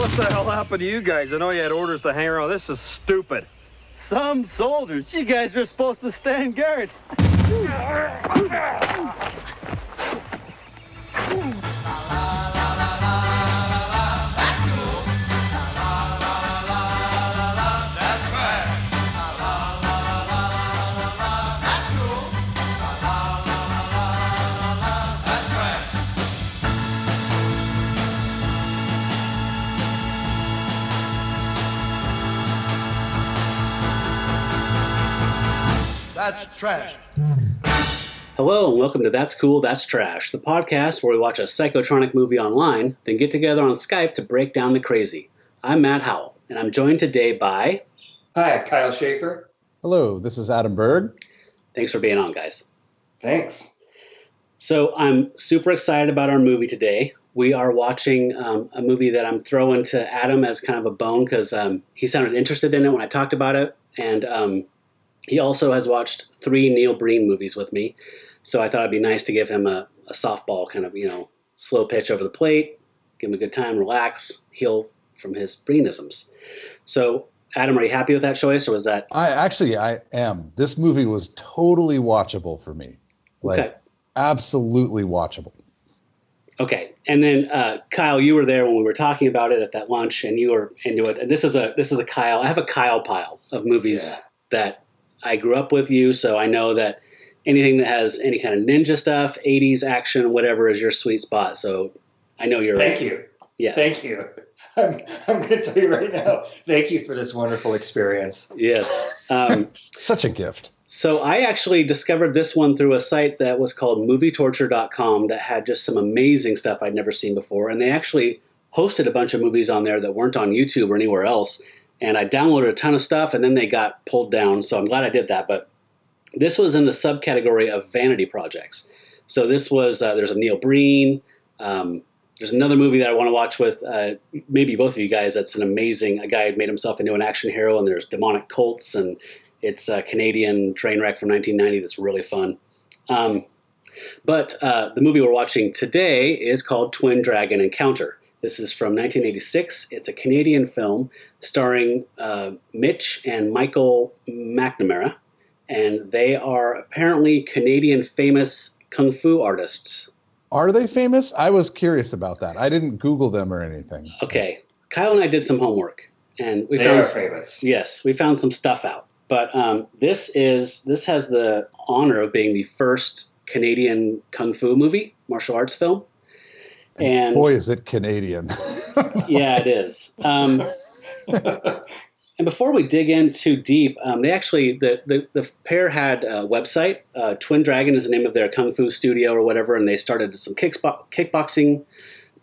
What the hell happened to you guys? I know you had orders to hang around. This is stupid. Some soldiers. You guys were supposed to stand guard. That's trash. Hello and welcome to That's Cool, That's Trash, the podcast where we watch a psychotronic movie online, then get together on Skype to break down the crazy. I'm Matt Howell, and I'm joined today by... Hi, Kyle Schaefer. Hello, this is Adam Berg. Thanks for being on, guys. Thanks. So I'm super excited about our movie today. We are watching a movie that I'm throwing to Adam as kind of a bone because he sounded interested in it when I talked about it, and he also has watched 3 Neil Breen movies with me, so I thought it'd be nice to give him a softball kind of, slow pitch over the plate, give him a good time, relax, heal from his Breenisms. So, Adam, are you happy with that choice, or was that... I am. This movie was totally watchable for me. Okay. Absolutely watchable. Okay, and then Kyle, you were there when we were talking about it at that lunch, and you were into it. And this is a Kyle. I have a Kyle pile of movies that I grew up with you, so I know that anything that has any kind of ninja stuff, 80s action, whatever is your sweet spot. So I know you're... Thank you. Yes. Thank you. I'm going to tell you right now, thank you for this wonderful experience. Yes. Such a gift. So I actually discovered this one through a site that was called movietorture.com that had just some amazing stuff I'd never seen before. And they actually hosted a bunch of movies on there that weren't on YouTube or anywhere else. And I downloaded a ton of stuff, and then they got pulled down. So I'm glad I did that. But this was in the subcategory of vanity projects. So this was there's a Neil Breen. There's another movie that I want to watch with maybe both of you guys. That's a guy who made himself into an action hero. And there's Demonic Cults, and it's a Canadian train wreck from 1990 that's really fun. But the movie we're watching today is called Twin Dragon Encounter. This is from 1986. It's a Canadian film starring Mitch and Michael McNamara, and they are apparently Canadian famous kung fu artists. Are they famous? I was curious about that. I didn't Google them or anything. Okay. Kyle and I did some homework, and they are famous. Yes, we found some stuff out. But this has the honor of being the first Canadian kung fu movie, martial arts film. And boy, is it Canadian. Yeah, it is. And before we dig in too deep, they actually, the pair had a website. Twin Dragon is the name of their kung fu studio or whatever, and they started some kickboxing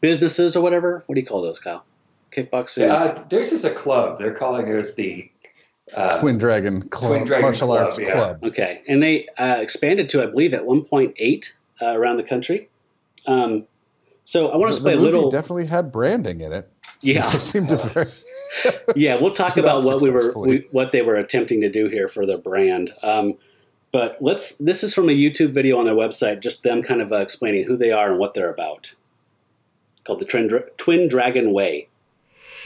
businesses or whatever. What do you call those, Kyle? Kickboxing? Theirs is a club. They're calling theirs the... Twin Dragon Club, Twin Dragon Martial Club, Arts yeah. Club. Okay, and they expanded to, I believe, at 1.8 around the country. So I want to play a little. Definitely had branding in it. Yeah, It seemed to very. Yeah, we'll talk about what they were attempting to do here for their brand. But this is from a YouTube video on their website, just them kind of explaining who they are and what they're about. Called the Twin Dragon Way.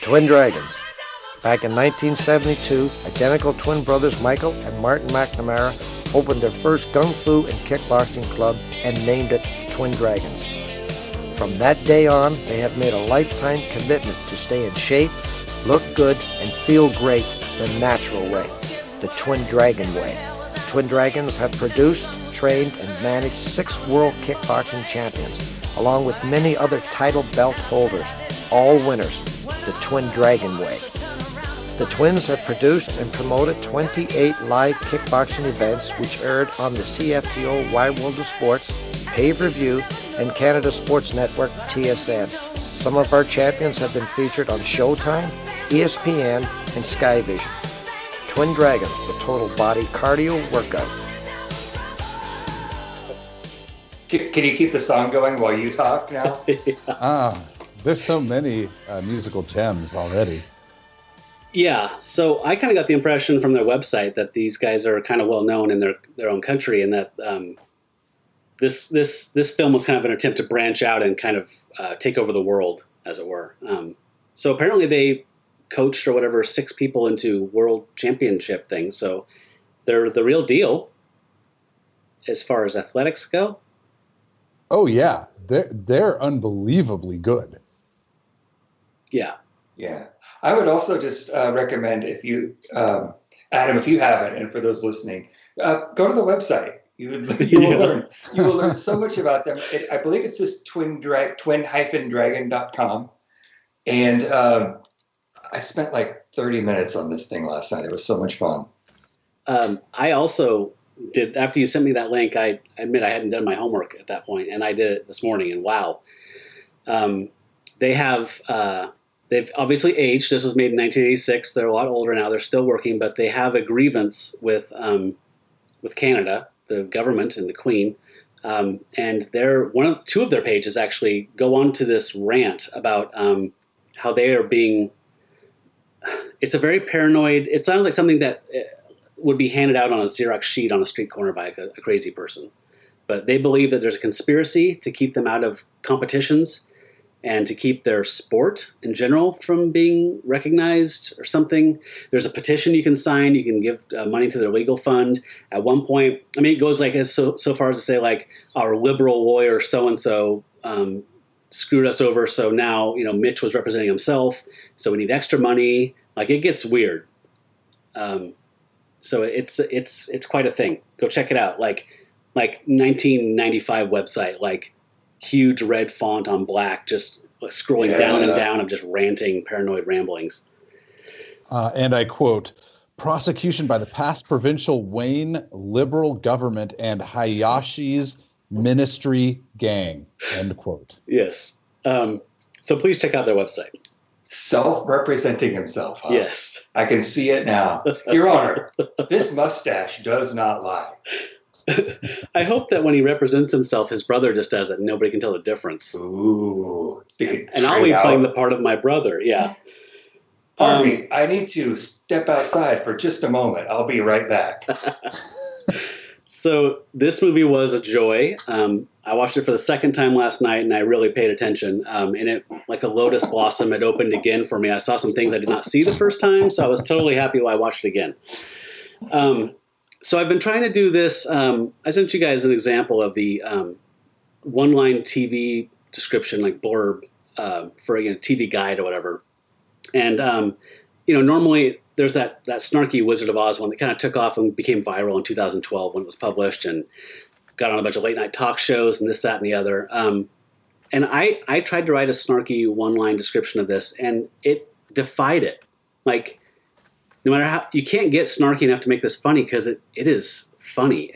Twin Dragons. Back in 1972, identical twin brothers Michael and Martin McNamara opened their first kung fu and kickboxing club and named it Twin Dragons. From that day on, they have made a lifetime commitment to stay in shape, look good, and feel great the natural way, the Twin Dragon way. Twin Dragons have produced, trained, and managed 6 world kickboxing champions, along with many other title belt holders, all winners, the Twin Dragon way. The Twins have produced and promoted 28 live kickboxing events which aired on the CFTO Wide World of Sports, Pay-Per-View, and Canada Sports Network TSN. Some of our champions have been featured on Showtime, ESPN, and Sky Vision. Twin Dragons, the total body cardio workout. Can you keep the song going while you talk now? There's so many musical gems already. Yeah, so I kind of got the impression from their website that these guys are kind of well known in their own country, and that this film was kind of an attempt to branch out and kind of take over the world, as it were. So apparently they coached or whatever 6 people into world championship things. So they're the real deal as far as athletics go. Oh yeah, they're unbelievably good. Yeah. Yeah. I would also just recommend if you, Adam, if you haven't, and for those listening, go to the website. You will learn so much about them. I believe it's just twin-dragon.com. And I spent like 30 minutes on this thing last night. It was so much fun. I also did, after you sent me that link, I admit I hadn't done my homework at that point, and I did it this morning, and wow. They have, they've obviously aged. This was made in 1986. They're a lot older now. They're still working, but they have a grievance with Canada, the government and the Queen. And two of their pages actually go on to this rant about how they are being, it's a very paranoid, it sounds like something that would be handed out on a Xerox sheet on a street corner by a crazy person. But they believe that there's a conspiracy to keep them out of competitions and to keep their sport in general from being recognized or something. There's a petition you can sign. You can give money to their legal fund. At one point, I mean, it goes like so far as to say, like, our liberal lawyer so-and-so screwed us over, so now, Mitch was representing himself, so we need extra money. Like, it gets weird. So it's quite a thing. Go check it out. Like 1995 website, like huge red font on black, just scrolling down and down of just ranting, paranoid ramblings. And I quote, prosecution by the past provincial Wayne liberal government and Hayashi's ministry gang, end quote. Yes. So please check out their website. Self-representing himself, huh? Yes. I can see it now. Your Honor, this mustache does not lie. I hope that when he represents himself, his brother just does it and nobody can tell the difference. Ooh. And I'll be playing the part of my brother, yeah. Pardon me, I need to step outside for just a moment. I'll be right back. So this movie was a joy. I watched it for the second time last night, and I really paid attention. And it, like a lotus blossom, it opened again for me. I saw some things I did not see the first time, so I was totally happy when I watched it again. So I've been trying to do this. I sent you guys an example of the one-line TV description, like blurb, for a TV guide or whatever. And normally there's that snarky Wizard of Oz one that kind of took off and became viral in 2012 when it was published and got on a bunch of late night talk shows and this, that, and the other. And I tried to write a snarky one-line description of this, and it defied it. Like, no matter how, you can't get snarky enough to make this funny because it is funny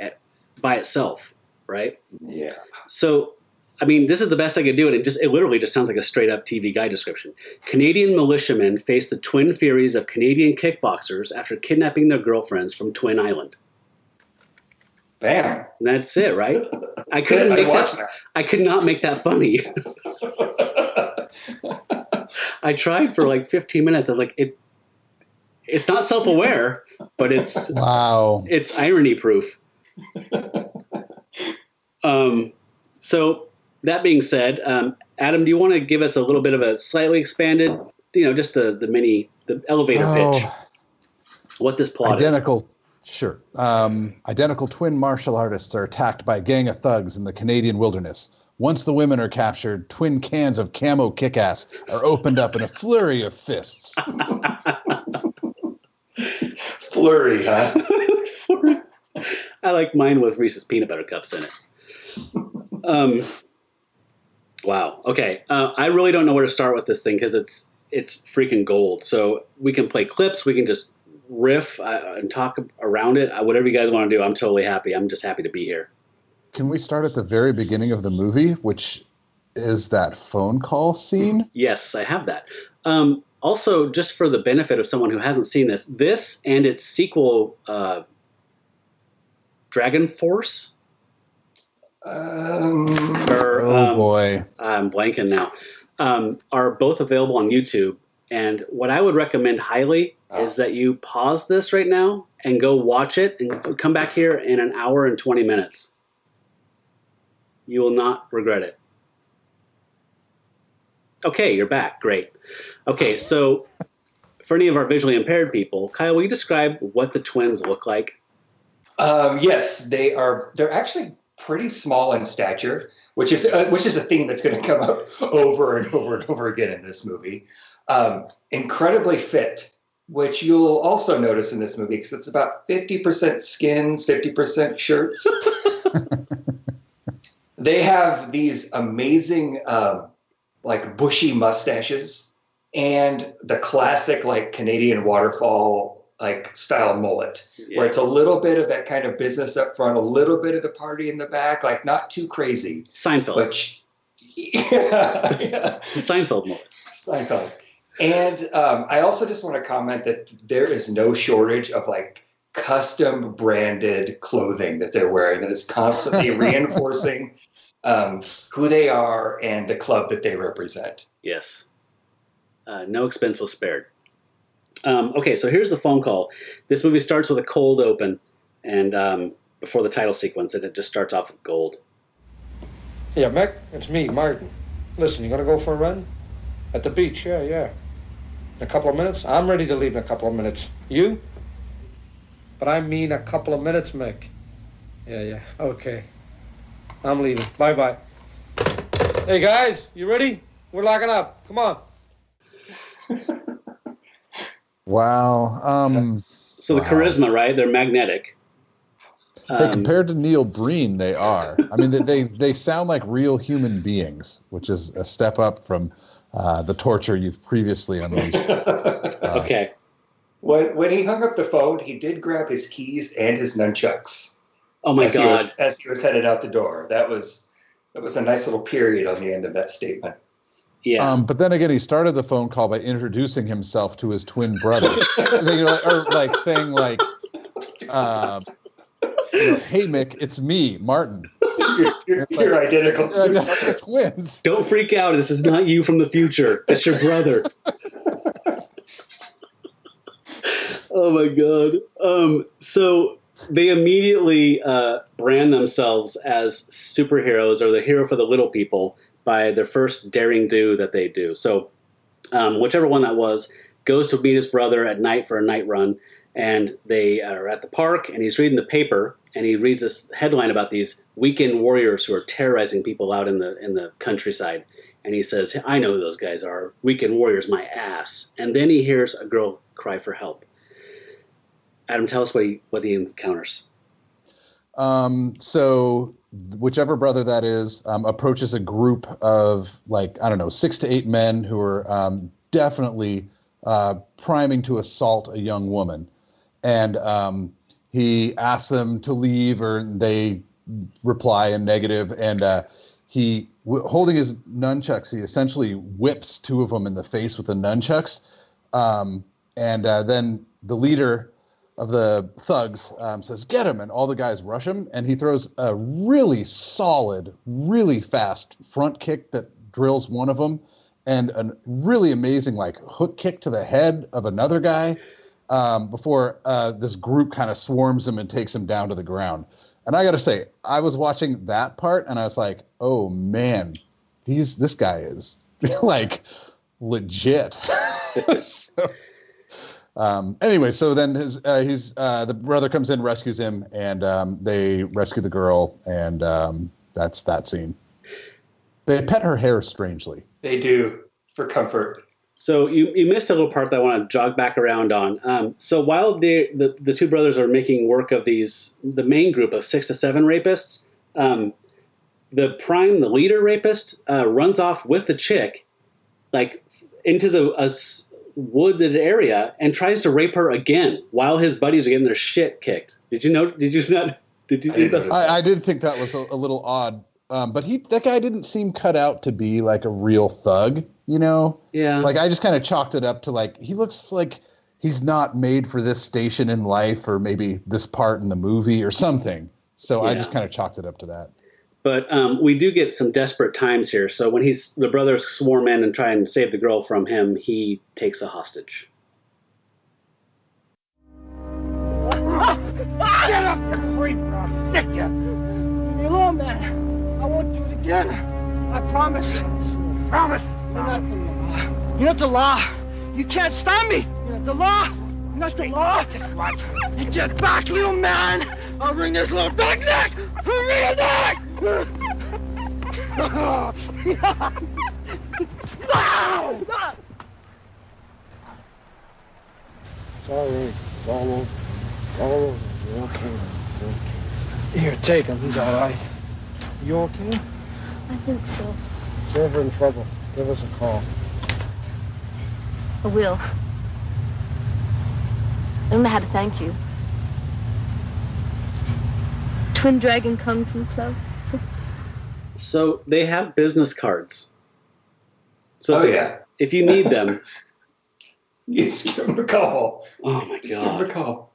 by itself, right? Yeah. So, I mean, this is the best I could do, and it literally just sounds like a straight-up TV guide description. Canadian militiamen face the twin furies of Canadian kickboxers after kidnapping their girlfriends from Twin Island. Bam. And that's it, right? I could not make that funny. I tried for like 15 minutes. I was like, it's not self-aware, but it's wow. It's irony proof. So that being said, Adam, do you want to give us a little bit of a slightly expanded, just the elevator pitch? What this plot is? Sure. Identical twin martial artists are attacked by a gang of thugs in the Canadian wilderness. Once the women are captured, twin cans of camo kick-ass are opened up in a flurry of fists. Flurry, huh? Flurry. I like mine with Reese's peanut butter cups in it. Wow. Okay. I really don't know where to start with this thing because it's freaking gold. So we can play clips. We can just riff and talk around it. Whatever you guys want to do, I'm totally happy. I'm just happy to be here. Can we start at the very beginning of the movie, which is that phone call scene? Yes, I have that. Also, just for the benefit of someone who hasn't seen this and its sequel, Dragon Force. Boy. I'm blanking now. Are both available on YouTube. And what I would recommend highly is that you pause this right now and go watch it and come back here in an hour and 20 minutes. You will not regret it. Okay, you're back. Great. Okay, so for any of our visually impaired people, Kyle, will you describe what the twins look like? Yes, they're actually pretty small in stature, which is a theme that's going to come up over and over and over again in this movie. Incredibly fit, which you'll also notice in this movie because it's about 50% skins, 50% shirts. They have these amazing, like bushy mustaches and the classic like Canadian waterfall like style mullet, where it's a little bit of that kind of business up front, a little bit of the party in the back, like not too crazy. Seinfeld. But yeah. Seinfeld mullet. Seinfeld. And I also just want to comment that there is no shortage of like custom branded clothing that they're wearing that is constantly reinforcing who they are and the club that they represent. Yes. No expense was spared. Okay, so here's the phone call. This movie starts with a cold open, and before the title sequence, and it just starts off with gold. Yeah, Mick, it's me, Martin. Listen, you gonna go for a run? At the beach, yeah. In a couple of minutes? I'm ready to leave in a couple of minutes. You? But I mean a couple of minutes, Mick. Yeah, okay. I'm leaving. Bye-bye. Hey, guys, you ready? We're locking up. Come on. Wow. So the charisma, right? They're magnetic. Hey, compared to Neil Breen, they are. I mean, they sound like real human beings, which is a step up from the torture you've previously unleashed. Okay. When he hung up the phone, he did grab his keys and his nunchucks. Oh my God! As he was headed out the door, that was a nice little period on the end of that statement. Yeah. But then again, he started the phone call by introducing himself to his twin brother, saying like, "Hey Mick, it's me, Martin. You're identical twins. Don't freak out. This is not you from the future. It's your brother." Oh my God. So they immediately brand themselves as superheroes or the hero for the little people by their first daring do that they do. So whichever one that was goes to meet his brother at night for a night run, and they are at the park, and he's reading the paper, and he reads this headline about these weekend warriors who are terrorizing people out in the countryside. And he says, "I know who those guys are. Weekend warriors, my ass." And then he hears a girl cry for help. Adam, tell us what he encounters. So whichever brother that is approaches a group of 6 to 8 men who are definitely priming to assault a young woman. And he asks them to leave, or they reply in negative. And he, holding his nunchucks, he essentially whips 2 of them in the face with the nunchucks. Then the leader of the thugs says, "Get him," and all the guys rush him, and he throws a really solid, really fast front kick that drills one of them, and a really amazing hook kick to the head of another guy before this group kind of swarms him and takes him down to the ground. And I gotta say, I was watching that part, and I was like, oh man, this guy is legit. Anyway, so then the brother comes in, rescues him, and they rescue the girl, and that's that scene. They pet her hair strangely. They do, for comfort. So you missed a little part that I want to jog back around on. So while the 2 brothers are making work of the main group of 6 to 7 rapists, the leader rapist runs off with the chick, into the wooded area, and tries to rape her again while his buddies are getting their shit kicked. Did you not? I did think that was a little odd. But that guy didn't seem cut out to be like a real thug, you know? Yeah. I just kind of chalked it up to he looks like he's not made for this station in life, or maybe this part in the movie or something. So yeah. I just kind of chalked it up to that. But we do get some desperate times here. So when the brothers swarm in and try and save the girl from him, he takes a hostage. Get up, you creep, or I'll stick you. Leave me alone, man. I won't do it again. I promise. Promise. You're not the law. You can't stop me. You're not the law. You're not the law. Just watch. Get back, little man. I'll wring this little dog's neck. I'll wring his neck. Sorry. It's all over. It's all over. You're okay. You're okay. Here, take him. He's all right. You okay? I think so. If you're ever in trouble, give us a call. I will. I don't know how to thank you. Twin Dragon Kung Fu Club. So they have business cards. So yeah. If you need them, Yes, give him a call. oh my Just give him a god. call.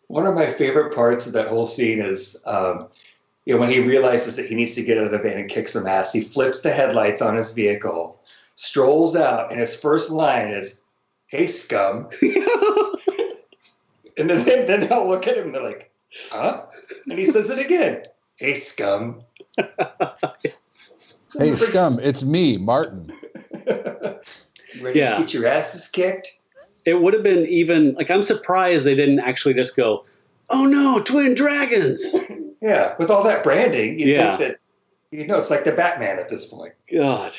One of my favorite parts of that whole scene is, when he realizes that he needs to get out of the van and kick some ass, he flips the headlights on his vehicle, strolls out, and his first line is, "Hey, scum." And then they'll look at him and they're like, "Huh?" And he says it again. "Hey, scum." Hey, scum, it's me, Martin. You ready to get your asses kicked? It would have been even, like, I'm surprised they didn't actually just go, "Oh no, twin dragons." Yeah, with all that branding, you'd think that, it's like the Batman at this point. God.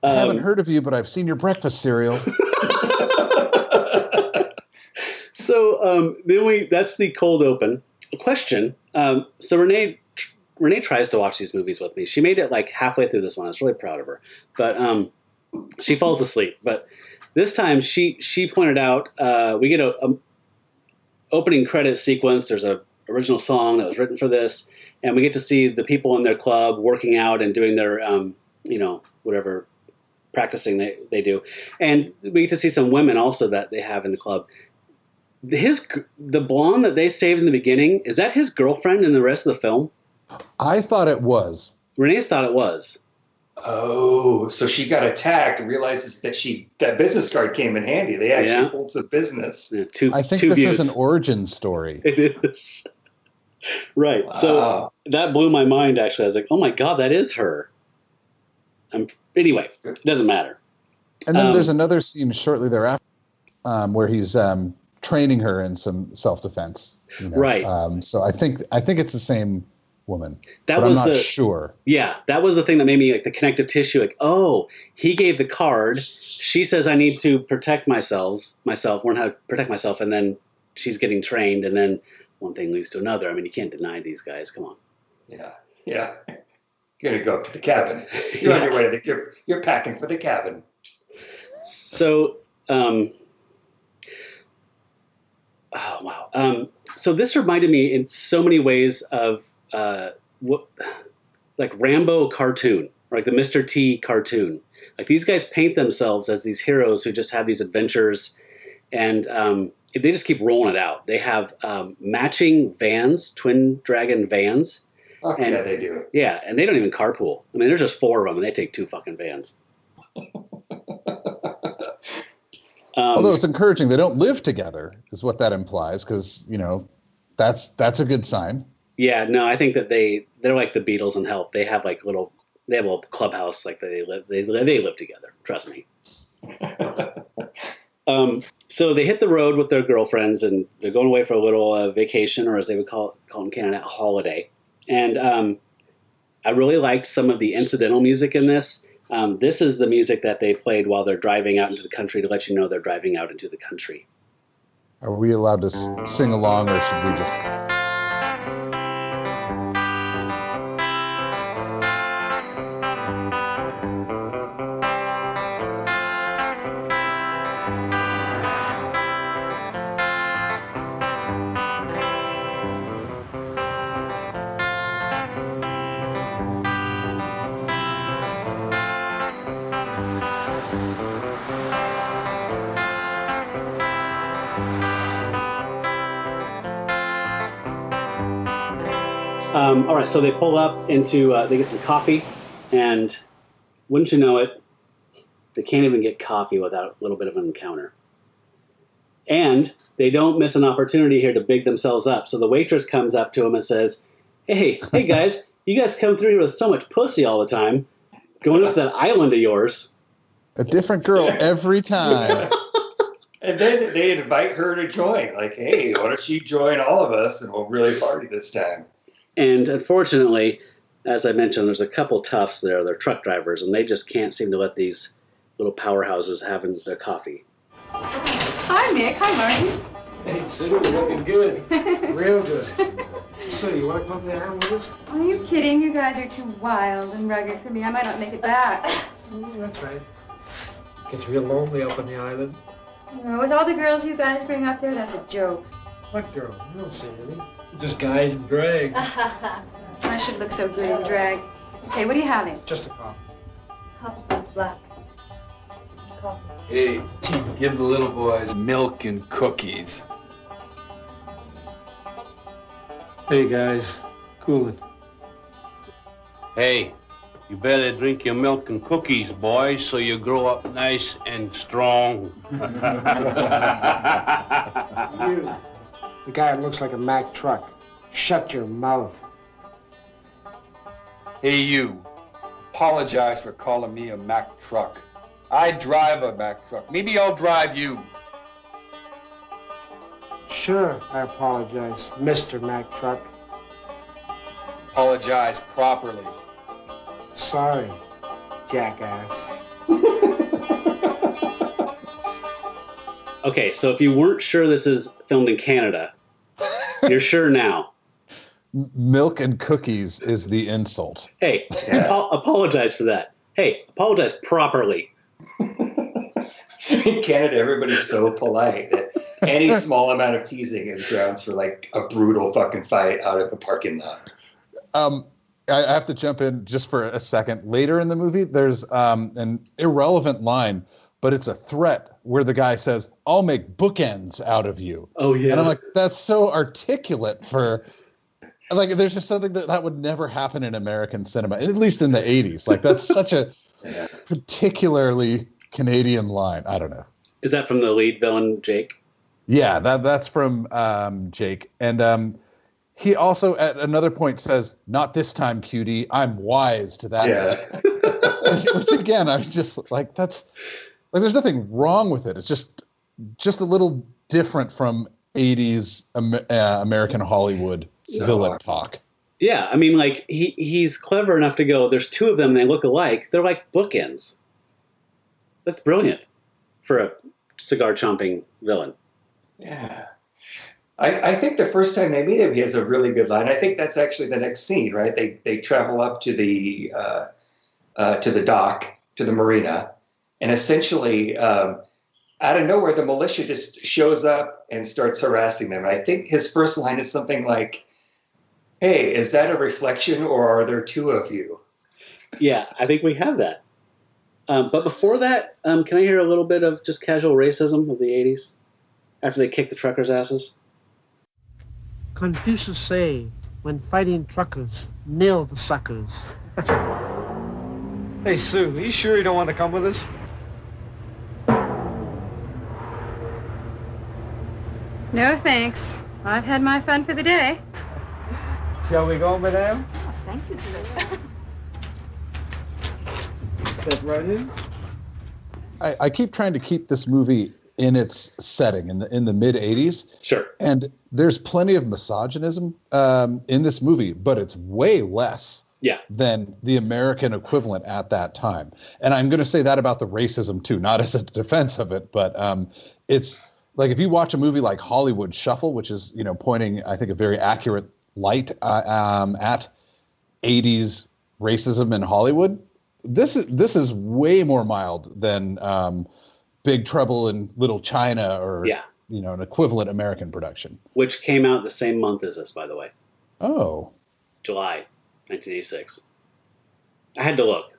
I haven't heard of you, but I've seen your breakfast cereal. So that's the cold open. Question. So Renee tries to watch these movies with me. She made it like halfway through this one. I was really proud of her. But she falls asleep. But this time she pointed out we get a opening credit sequence. There's a original song that was written for this, and we get to see the people in their club working out and doing their whatever practicing they do, and we get to see some women also that they have in the club. The blonde that they saved in the beginning, is that his girlfriend in the rest of the film? I thought it was. Renee's thought it was. Oh, so she got attacked, realizes that business card came in handy. They actually pulled some business. Yeah, I think this is an origin story. It is. Right. Wow. So that blew my mind, actually. I was like, oh my God, that is her. Anyway, it doesn't matter. And then there's another scene shortly thereafter where he's training her in some self-defense. Right. So I think it's the same woman. That but was I'm not sure. Yeah, that was the thing that made me like the connective tissue. Like, oh, he gave the card. She says I need to protect myself, learn how to protect myself, and then she's getting trained, and then one thing leads to another. I mean, you can't deny these guys. Come on. Yeah. You're gonna go up to the cabin. You're on your way to you're packing for the cabin. So, oh wow. So this reminded me in so many ways of like Rambo cartoon, or like the Mr. T cartoon. Like these guys paint themselves as these heroes who just have these adventures, and they just keep rolling it out. They have matching vans, twin dragon vans. Yeah, they do. Yeah, and they don't even carpool. I mean, there's just 4 of them, and they take 2 fucking vans. Although it's encouraging, they don't live together, is what that implies, because that's a good sign. Yeah, no, I think that they're like the Beatles and Help. They have a little clubhouse, like they live together. Trust me. So they hit the road with their girlfriends, and they're going away for a little vacation, or as they would call it in Canada, a holiday. And I really liked some of the incidental music in this. This is the music that they played while they're driving out into the country to let you know they're driving out into the country. Are we allowed to sing along, or should we just... All right, so they pull up into, they get some coffee, and wouldn't you know it, they can't even get coffee without a little bit of an encounter. And they don't miss an opportunity here to big themselves up. So the waitress comes up to them and says, hey guys, you guys come through here with so much pussy all the time, going up to that island of yours. A different girl every time. And then they invite her to join. Like, hey, why don't you join all of us and we'll really party this time? And unfortunately, as I mentioned, there's a couple toughs there. They're truck drivers, and they just can't seem to let these little powerhouses have their coffee. Hi, Mick. Hi, Martin. Hey, Sue, you're looking good. Real good. So, you want to come to the island with us? Are you kidding? You guys are too wild and rugged for me. I might not make it back. Oh, that's right. Gets real lonely up on the island. You know, with all the girls you guys bring up there, that's a joke. What girl? You don't see any. Just guys in drag. I should look so good in drag. Okay, what are you having? Just a coffee. Coffee, please, black. Coffee. Hey, give the little boys milk and cookies. Hey, guys. Cool it. Hey, you better drink your milk and cookies, boys, so you grow up nice and strong. You. The guy that looks like a Mack truck. Shut your mouth. Hey, you. Apologize for calling me a Mack truck. I drive a Mack truck. Maybe I'll drive you. Sure, I apologize, Mr. Mack truck. Apologize properly. Sorry, jackass. Okay, so if you weren't sure this is filmed in Canada, you're sure now. Milk and cookies is the insult. Hey, apologize for that. Hey, apologize properly. In Canada, everybody's so polite that any small amount of teasing is grounds for like a brutal fucking fight out of a parking lot. I have to jump in just for a second. Later in the movie, there's an irrelevant line, but it's a threat where the guy says, "I'll make bookends out of you." Oh, yeah. And I'm like, that's so articulate for... Like, there's just something that would never happen in American cinema, at least in the 80s. Like, that's such a particularly Canadian line. I don't know. Is that from the lead villain, Jake? Yeah, that's from Jake. And he also, at another point, says, "Not this time, cutie. I'm wise to that." Yeah. Which, again, I'm just like, that's... Like, there's nothing wrong with it. It's just a little different from 80s American Hollywood villain talk. Yeah, I mean, like, he's clever enough to go, there's two of them, they look alike. They're like bookends. That's brilliant for a cigar-chomping villain. Yeah. I think the first time they meet him, he has a really good line. I think that's actually the next scene, right? They travel up to the dock, to the marina, and essentially out of nowhere, the militia just shows up and starts harassing them. I think his first line is something like, "Hey, is that a reflection or are there two of you?" Yeah, I think we have that. But before that, can I hear a little bit of just casual racism of the 80s? After they kicked the truckers' asses? Confucius say, when fighting truckers, nail the suckers. Hey, Sue, are you sure you don't want to come with us? No, thanks. I've had my fun for the day. Shall we go, madame? Oh, thank you, sir. Step right in. I keep trying to keep this movie in its setting in the mid 80s. Sure. And there's plenty of misogynism in this movie, but it's way less than the American equivalent at that time. And I'm going to say that about the racism too, not as a defense of it, but it's like if you watch a movie like Hollywood Shuffle, which is, pointing, I think, a very accurate light at 80s racism in Hollywood. This is way more mild than Big Trouble in Little China or an equivalent American production. Which came out the same month as this, by the way. Oh. July 1986. I had to look.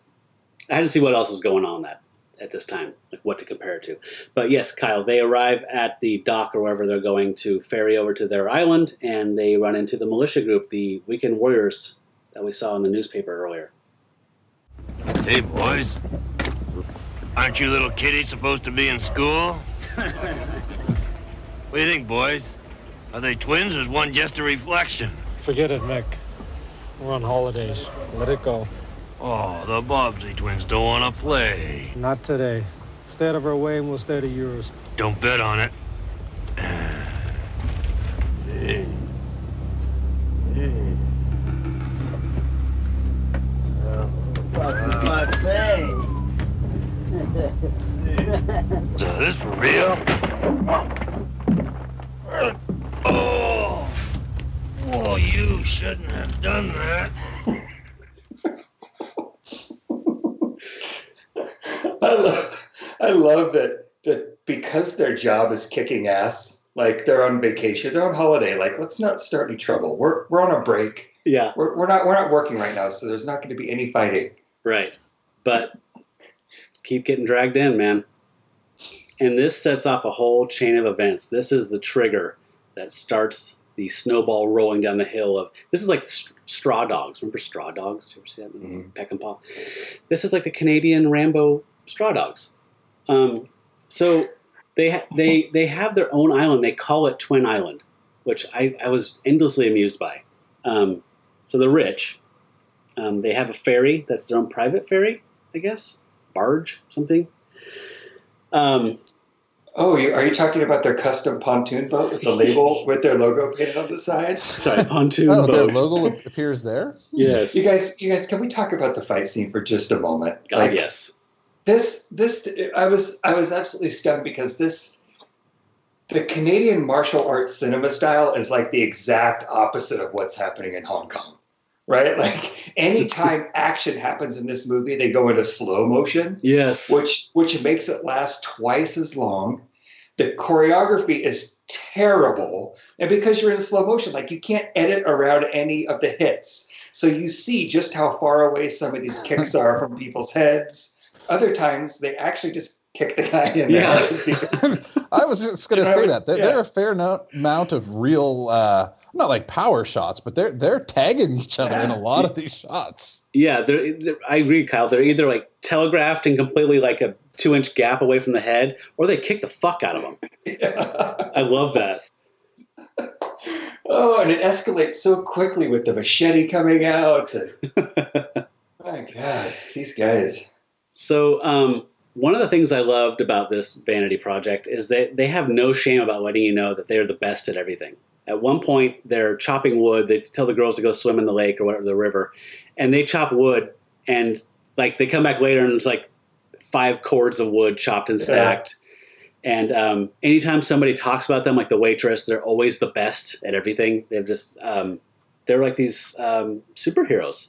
I had to see what else was going on at this time, like what to compare it to. But yes, Kyle, they arrive at the dock or wherever they're going to ferry over to their island, and they run into the militia group, the Weekend Warriors that we saw in the newspaper earlier. Hey, boys. Aren't you little kiddies supposed to be in school? What do you think, boys? Are they twins or is one just a reflection? Forget it, Mick. We're on holidays. Let it go. Oh, the Bobbsey twins don't want to play. Not today. Stay out of our way and we'll stay out of yours. Don't bet on it. Hey. Hey. So this for real? Oh! Well, you shouldn't have done that. I love that because their job is kicking ass, like they're on vacation, they're on holiday, like let's not start any trouble. We're on a break. Yeah. We're not working right now, so there's not going to be any fighting. Right. But keep getting dragged in, man. And this sets off a whole chain of events. This is the trigger that starts the snowball rolling down the hill of. This is like Straw Dogs. Remember Straw Dogs? You ever see that movie? Peck and Paul. This is like the Canadian Rambo Straw Dogs. So they have their own island. They call it Twin Island, which I was endlessly amused by. So they're rich. They have a ferry that's their own private ferry, I guess, barge, something. Are you talking about their custom pontoon boat with the label with their logo painted on the side? Sorry, pontoon boat. Their logo appears there. Yes. You guys, can we talk about the fight scene for just a moment? Yes. I was absolutely stunned because the Canadian martial arts cinema style is like the exact opposite of what's happening in Hong Kong, right? Like anytime action happens in this movie, they go into slow motion. Yes. Which makes it last twice as long. The choreography is terrible. And because you're in slow motion, like you can't edit around any of the hits. So you see just how far away some of these kicks are from people's heads. Other times they actually just kick the guy in there. I was just going to say that. There are a fair amount of real, not like power shots, but they're tagging each other in a lot of these shots. Yeah, I agree, Kyle. They're either like telegraphed and completely like a 2-inch gap away from the head, or they kick the fuck out of them. Yeah. I love that. Oh, and it escalates so quickly with the machete coming out. My God, these guys. So one of the things I loved about this vanity project is that they have no shame about letting you know that they're the best at everything. At one point, they're chopping wood. They tell the girls to go swim in the lake or whatever, the river, and they chop wood. And like they come back later and it's like 5 cords of wood chopped and stacked. Yeah. And anytime somebody talks about them, like the waitress, they're always the best at everything. They've just they're like these superheroes.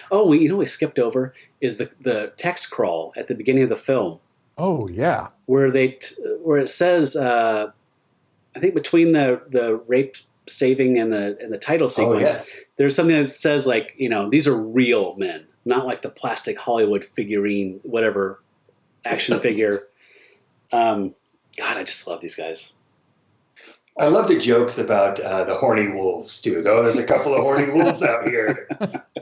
Oh, we skipped over is the text crawl at the beginning of the film. Oh yeah, where it says I think between the rape saving and the title sequence, there's something that says like these are real men, not like the plastic Hollywood figurine, whatever action figure. God, I just love these guys. I love the jokes about the horny wolves too. Though there's a couple of horny wolves out here.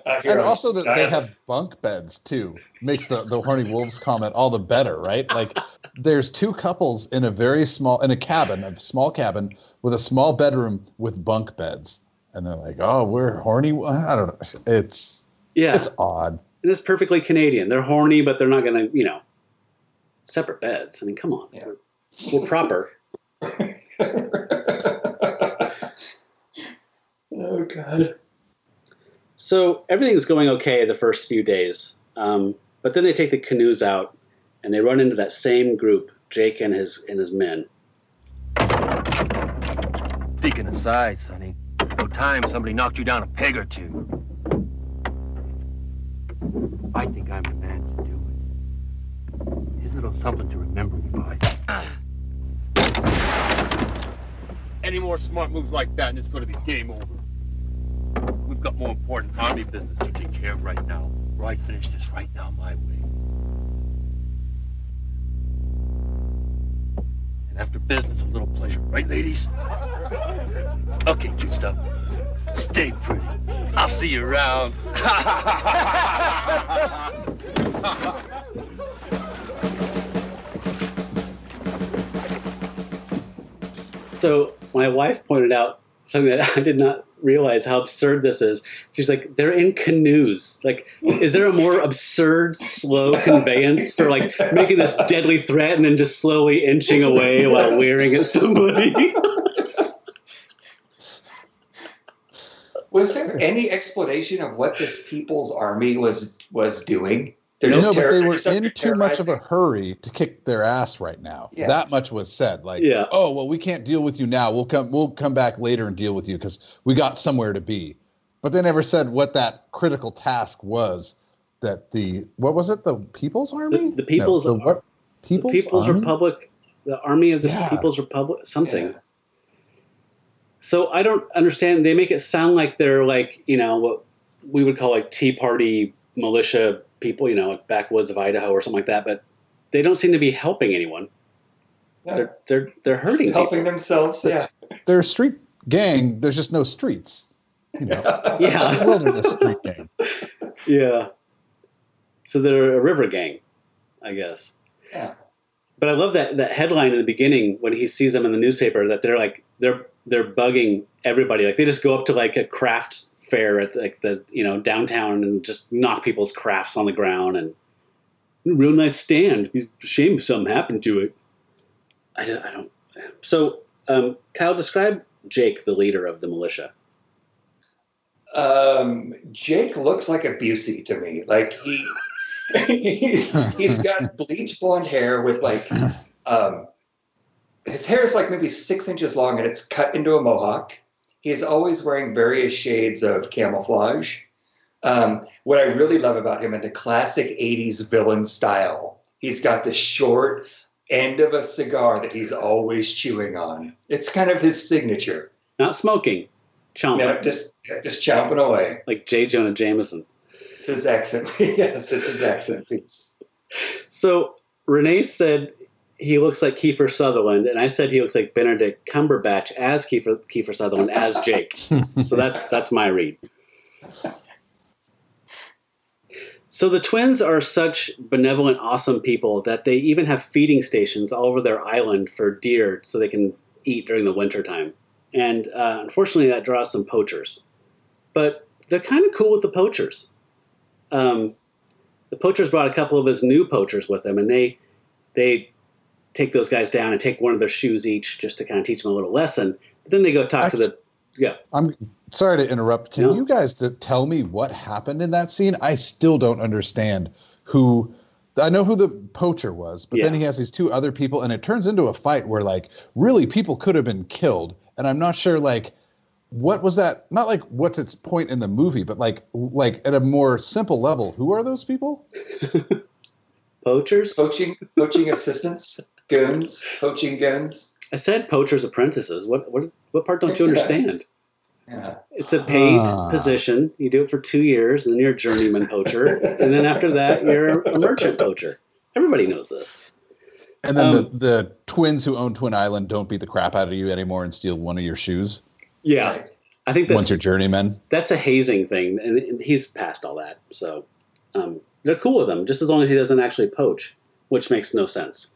And also that they have bunk beds too makes the horny wolves comment all the better, right? Like there's 2 couples in a small cabin with a small bedroom with bunk beds, and they're like, "Oh, we're horny." I don't know. It's odd. And it's perfectly Canadian. They're horny, but they're not gonna, separate beds. I mean, come on. Yeah. We're proper. Oh God. So everything's going okay the first few days, but then they take the canoes out and they run into that same group, Jake and his men. Speaking of size, Sonny, no time somebody knocked you down a peg or 2. I think I'm the man to do it. Here's a little something to remember me by. Any more smart moves like that, and it's going to be game over. We've got more important army business to take care of right now. Or I finish this right now my way. And after business, a little pleasure. Right, ladies? Okay, cute stuff. Stay pretty. I'll see you around. So my wife pointed out something that I did not realize how absurd this is. She's like, they're in canoes. Like, is there a more absurd, slow conveyance for like making this deadly threat and then just slowly inching away while leering at somebody? Was there any explanation of what this People's Army was doing? But they were in too much of a hurry to kick their ass right now. Yeah. That much was said. Like, oh, well, we can't deal with you now. We'll come back later and deal with you because we got somewhere to be. But they never said what that critical task was. That what was it? The People's Army? The People's Republic. The Army of the People's Republic. Something. Yeah. So I don't understand. They make it sound like they're like, what we would call like Tea Party militia people, like backwoods of Idaho or something like that, but they don't seem to be helping anyone. Yeah. They're hurting helping people. themselves. Yeah. They're a street gang. There's just no streets. Yeah. It's a wilderness street gang. Yeah. So they're a river gang, I guess. Yeah. But I love that headline in the beginning when he sees them in the newspaper that they're like they're bugging everybody. Like they just go up to like a craft fair at like the downtown and just knock people's crafts on the ground and real nice stand. It's a shame something happened to it. I don't. So Kyle, describe Jake, the leader of the militia. Jake looks like a Busey to me. Like he's got bleach blonde hair with like his hair is like maybe 6 inches long and it's cut into a mohawk. He's always wearing various shades of camouflage. What I really love about him in the classic 80s villain style, he's got the short end of a cigar that he's always chewing on. It's kind of his signature. Not smoking, chomping. No, just chomping away. Like J. Jonah Jameson. It's his accent. Yes, it's his accent piece. So Renee said he looks like Kiefer Sutherland, and I said he looks like Benedict Cumberbatch as Kiefer Sutherland as Jake. So that's my read. So the twins are such benevolent, awesome people that they even have feeding stations all over their island for deer so they can eat during the winter time. And unfortunately, that draws some poachers. But they're kind of cool with the poachers. The poachers brought a couple of his new poachers with them, and they take those guys down and take one of their shoes each just to kind of teach them a little lesson. But then they go talk to the – yeah. I'm sorry to interrupt. Can you guys tell me what happened in that scene? I still don't understand who – I know who the poacher was, but then he has these two other people, and it turns into a fight where, like, really people could have been killed. And I'm not sure, like, what was that? Not like what's its point in the movie, but like at a more simple level, who are those people? Poachers? Poaching assistants? Goons? Poaching goons? I said poachers' apprentices. What part don't you understand? Yeah. It's a paid position. You do it for 2 years, and then you're a journeyman poacher. And then after that, you're a merchant poacher. Everybody knows this. And then the twins who own Twin Island don't beat the crap out of you anymore and steal one of your shoes? Yeah. Right. I think that's, once you're journeyman. That's a hazing thing, and he's past all that. So they're cool with him, just as long as he doesn't actually poach, which makes no sense.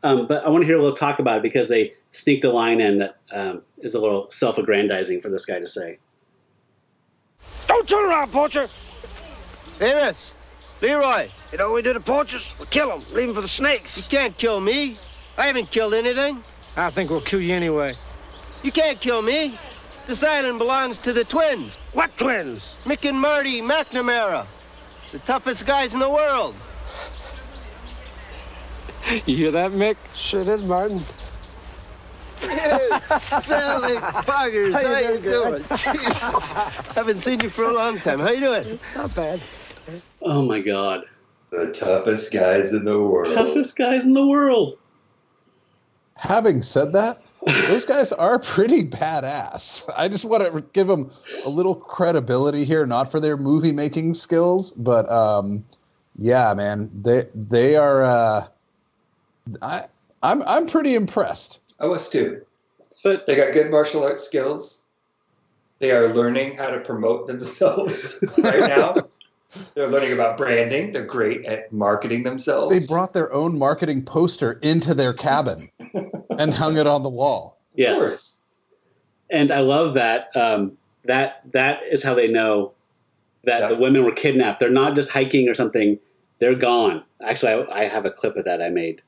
But I want to hear a little talk about it because they sneaked a line in that is a little self-aggrandizing for this guy to say. Don't turn around, poacher! Hey, miss. Leroy. You know what we do to poachers? We kill them, leave them for the snakes. You can't kill me. I haven't killed anything. I think we'll kill you anyway. You can't kill me. This island belongs to the twins. What twins? Mick and Marty McNamara. The toughest guys in the world. You hear that, Mick? Sure did, Martin. Yes, Sally Buggers. How you doing? Jesus. Haven't seen you for a long time. How you doing? Not bad. Oh, my God. The toughest guys in the world. Toughest guys in the world. Having said that, those guys are pretty badass. I just want to give them a little credibility here, not for their movie making skills, but yeah, man, they are. I'm pretty impressed. I was too. But they got good martial arts skills. They are learning how to promote themselves right now. They're learning about branding. They're great at marketing themselves. They brought their own marketing poster into their cabin and hung it on the wall. Yes. And I love that that is how they know that the women were kidnapped. They're not just hiking or something. They're gone. Actually, I have a clip of that I made.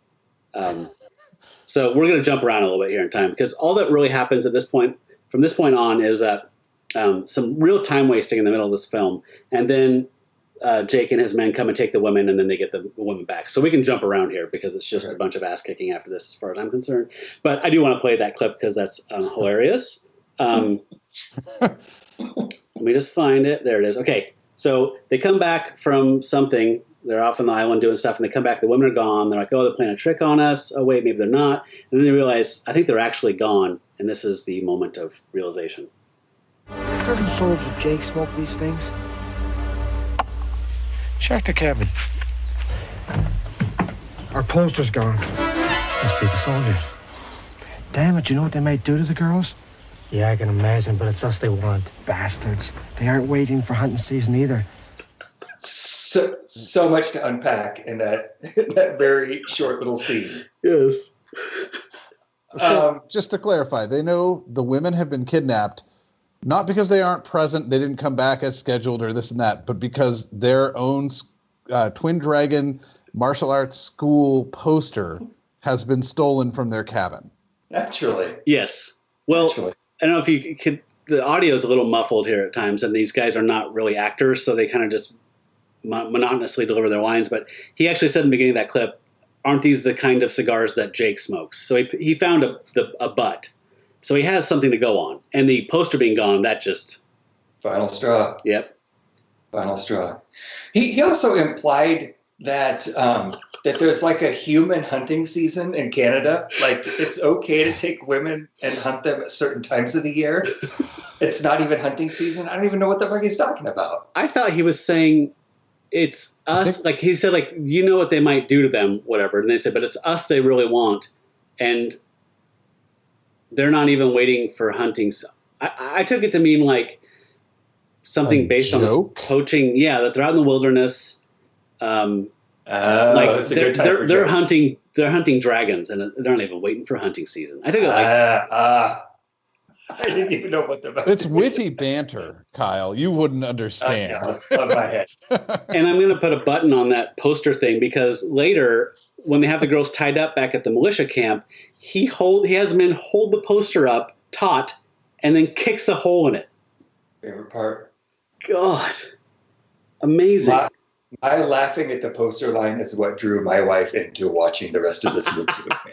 So we're going to jump around a little bit here in time, because all that really happens at this point, from this point on, is that some real time wasting in the middle of this film. And then Jake and his men come and take the women, and then they get the women back. So we can jump around here because it's just a bunch of ass kicking after this, as far as I'm concerned. But I do want to play that clip because that's hilarious. Let me just find it. There it is. Okay. So they come back from something. They're off on the island doing stuff, and they come back. The women are gone. They're like, oh, they're playing a trick on us. Oh, wait, maybe they're not. And then they realize, I think they're actually gone. And this is the moment of realization. Doesn't Soldier Jake smoke these things? Check the cabin. Our poster's gone. Must be the soldiers. Damn it, you know what they might do to the girls? Yeah, I can imagine, but it's us they want. Bastards. They aren't waiting for hunting season either. So much to unpack in that very short little scene. Yes. So, just to clarify, they know the women have been kidnapped, not because they aren't present, they didn't come back as scheduled or this and that, but because their own Twin Dragon martial arts school poster has been stolen from their cabin. Naturally. Yes. Well, naturally. I don't know if you could, the audio is a little muffled here at times, and these guys are not really actors, so they kind of just monotonously deliver their lines. But he actually said in the beginning of that clip, aren't these the kind of cigars that Jake smokes? So he found a butt. So he has something to go on. And the poster being gone, that just... Final straw. Yep. Final straw. He also implied that that there's like a human hunting season in Canada. Like, it's okay to take women and hunt them at certain times of the year. It's not even hunting season. I don't even know what the fuck he's talking about. I thought he was saying it's us. Like, he said, like, you know what they might do to them, whatever. And they said, but it's us they really want. And they're not even waiting for hunting. I took it to mean like something based on poaching. Yeah, that they're out in the wilderness. Like they're hunting dragons, and they're not even waiting for hunting season. I took it like I didn't even know what the. It's witty banter, Kyle. You wouldn't understand. Above my head. And I'm going to put a button on that poster thing, because later, when they have the girls tied up back at the militia camp, he has men hold the poster up taut and then kicks a hole in it. Favorite part. God, amazing. My laughing at the poster line is what drew my wife into watching the rest of this movie with me.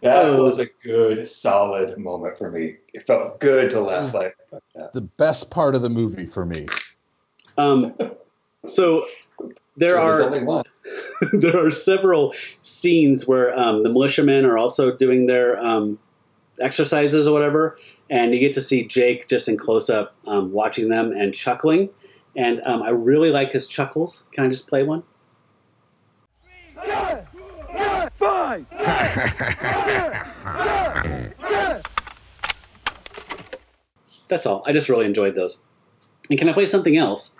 That was a good, solid moment for me. It felt good to laugh like that. The best part of the movie for me. So there are several scenes where the militiamen are also doing their exercises or whatever, and you get to see Jake just in close-up watching them and chuckling. And I really like his chuckles. Can I just play one? Fine. That's all. I just really enjoyed those. And can I play something else?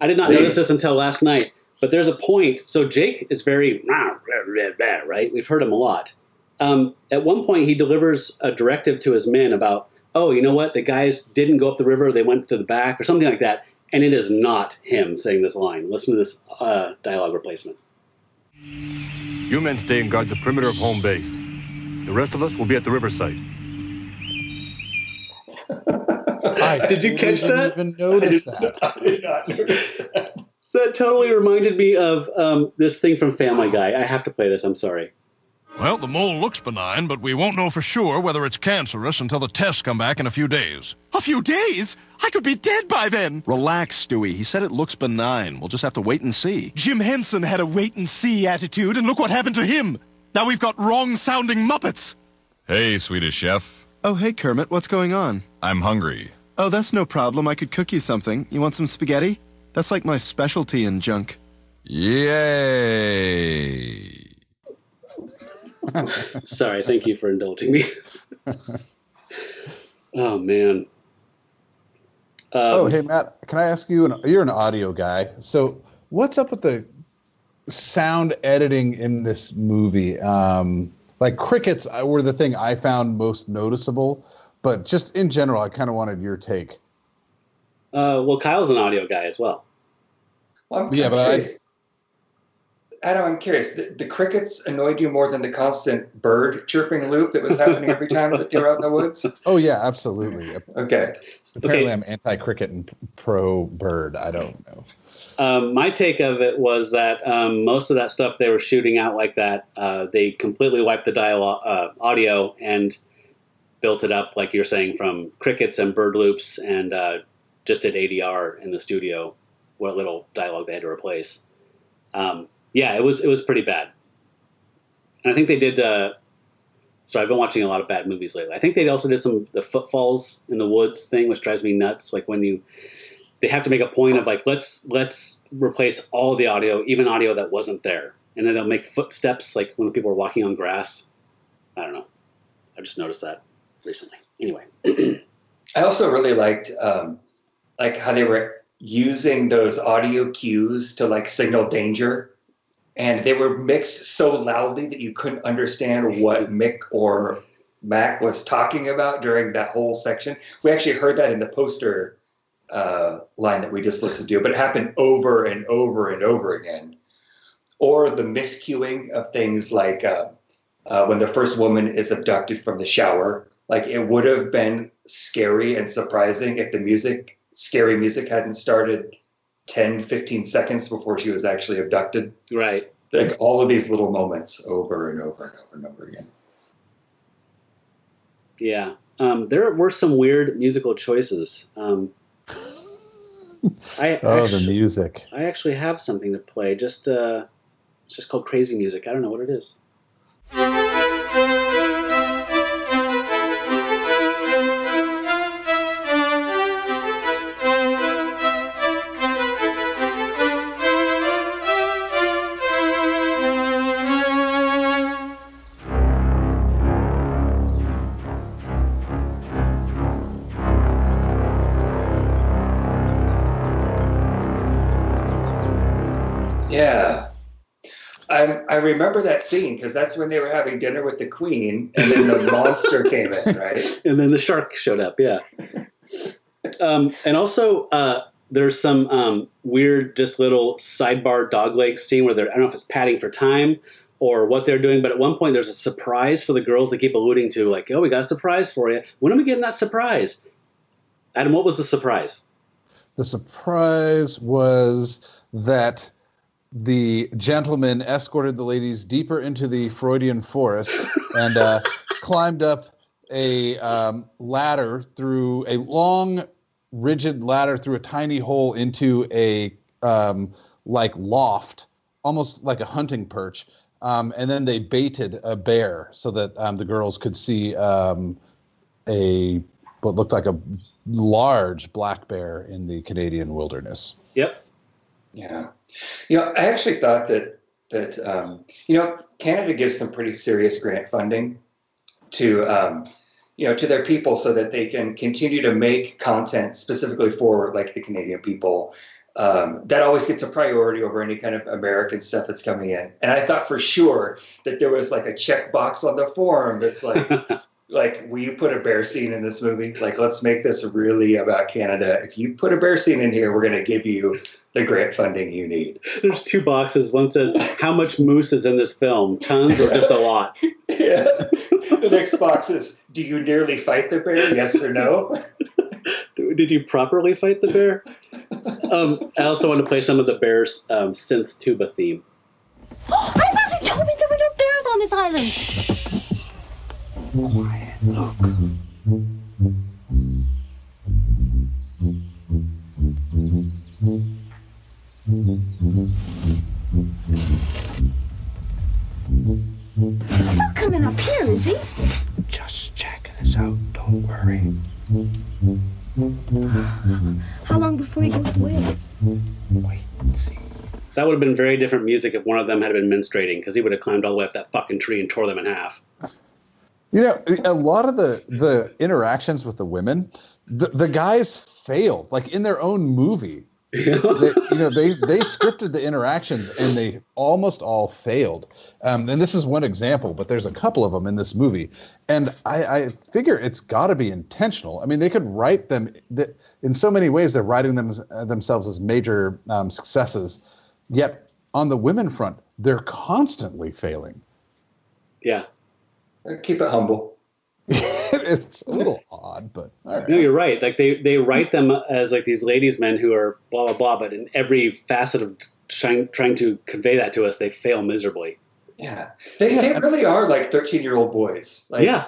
I did not notice this until last night, but there's a point. So Jake is very, right? We've heard him a lot. At one point, he delivers a directive to his men about, oh, you know what? The guys didn't go up the river. They went to the back or something like that. And it is not him saying this line. Listen to this dialogue replacement. You men stay and guard the perimeter of home base. The rest of us will be at the riverside. Did you catch that? I didn't even notice that. I did not notice that. So that totally reminded me of this thing from Family Guy. I have to play this. I'm sorry. Well, the mole looks benign, but we won't know for sure whether it's cancerous until the tests come back in a few days. A few days? I could be dead by then. Relax, Stewie. He said it looks benign. We'll just have to wait and see. Jim Henson had a wait-and-see attitude, and look what happened to him. Now we've got wrong-sounding Muppets. Hey, Swedish chef. Oh, hey, Kermit. What's going on? I'm hungry. Oh, that's no problem. I could cook you something. You want some spaghetti? That's like my specialty in junk. Yay! Sorry, thank you for indulging me. Oh, man. Hey, Matt, can I ask you, you're an audio guy, so what's up with the sound editing in this movie? Like crickets were the thing I found most noticeable, But just in general, I kind of wanted your take. Well, Kyle's an audio guy as well. I'm curious. Adam, I'm curious. The crickets annoyed you more than the constant bird chirping loop that was happening every time that they were out in the woods? Oh, yeah, absolutely. Okay. Apparently I'm anti-cricket and pro-bird. I don't know. My take of it was that most of that stuff they were shooting out like that, they completely wiped the audio and built it up, like you're saying, from crickets and bird loops, and just did ADR in the studio, what little dialogue they had to replace. Yeah, it was pretty bad. And I think they did. So I've been watching a lot of bad movies lately. I think they also did the footfalls in the woods thing, which drives me nuts. Like when they have to make a point of like, let's replace all the audio, even audio that wasn't there. And then they'll make footsteps like when people are walking on grass. I don't know. I just noticed that recently. Anyway. I also really liked like how they were using those audio cues to like signal danger. And they were mixed so loudly that you couldn't understand what Mick or Mac was talking about during that whole section. We actually heard that in the poster line that we just listened to, but it happened over and over and over again. Or the miscuing of things like when the first woman is abducted from the shower. Like it would have been scary and surprising if the scary music hadn't started 10, 15 seconds before she was actually abducted. Right. Like all of these little moments over and over and over and over again. Yeah. There were some weird musical choices. The music. I actually have something to play. It's just called Crazy Music. I don't know what it is. Yeah. I remember that scene because that's when they were having dinner with the queen and then the monster came in, right? And then the shark showed up, yeah. And also there's some weird just little sidebar dogleg scene where I don't know if it's padding for time or what they're doing, but at one point there's a surprise for the girls they keep alluding to, like, oh, we got a surprise for you. When are we getting that surprise? Adam, what was the surprise? The surprise was that the gentleman escorted the ladies deeper into the Freudian forest and climbed up a ladder through a long, rigid ladder through a tiny hole into a like loft, almost like a hunting perch. And then they baited a bear so that the girls could see what looked like a large black bear in the Canadian wilderness. Yep. Yeah. I actually thought that Canada gives some pretty serious grant funding to their people so that they can continue to make content specifically for like the Canadian people. That always gets a priority over any kind of American stuff that's coming in. And I thought for sure that there was like a checkbox on the form that's like, like, will you put a bear scene in this movie? Like, let's make this really about Canada. If you put a bear scene in here, we're going to give you the grant funding you need. There's two boxes. One says, how much moose is in this film? Tons or just a lot? Yeah. The next box is, do you nearly fight the bear? Yes or no? Did you properly fight the bear? I also want to play some of the Bears' synth tuba theme. I thought you told me there were no bears on this island. Quiet, look. He's not coming up here, is he? Just checking us out, don't worry. How long before he goes away? Wait and see. That would have been very different music if one of them had been menstruating, because he would have climbed all the way up that fucking tree and tore them in half. A lot of the interactions with the women, the guys failed. Like in their own movie, They scripted the interactions and they almost all failed. And this is one example, but there's a couple of them in this movie. And I figure it's got to be intentional. I mean, they could write them in so many ways. They're writing themselves as major successes. Yet on the women front, they're constantly failing. Yeah. Keep it humble. It's a little odd, but all right. No, you're right. Like they write them as like these ladies' men who are blah blah blah, but in every facet of trying to convey that to us, they fail miserably. Yeah, they really are like 13-year-old boys. Like, yeah.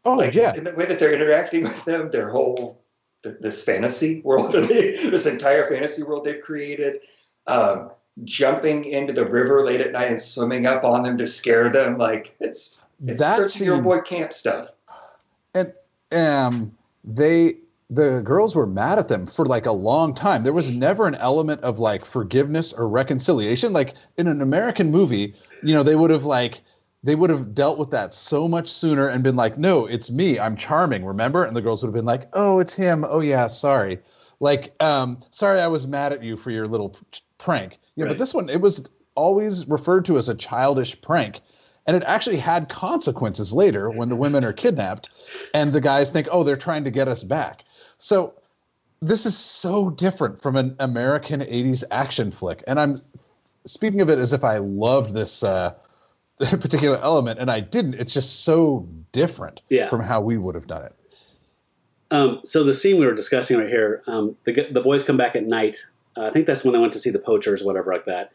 Oh like, yeah. In the way that they're interacting with them, their whole this fantasy world, this entire fantasy world they've created, jumping into the river late at night and swimming up on them to scare them, like it's 13-year-old boy camp stuff. And the girls were mad at them for like a long time. There was never an element of like forgiveness or reconciliation. Like in an American movie, they would have dealt with that so much sooner and been like, no, it's me, I'm charming, remember? And the girls would have been like, oh, it's him. Oh yeah, sorry. Like, sorry, I was mad at you for your little prank. Right. But this one, it was always referred to as a childish prank. And it actually had consequences later when the women are kidnapped and the guys think, oh, they're trying to get us back. So this is so different from an American 80s action flick. And I'm speaking of it as if I loved this particular element, and I didn't. It's just so different from how we would have done it. So the scene we were discussing right here, the boys come back at night. I think that's when they went to see the poachers, whatever like that.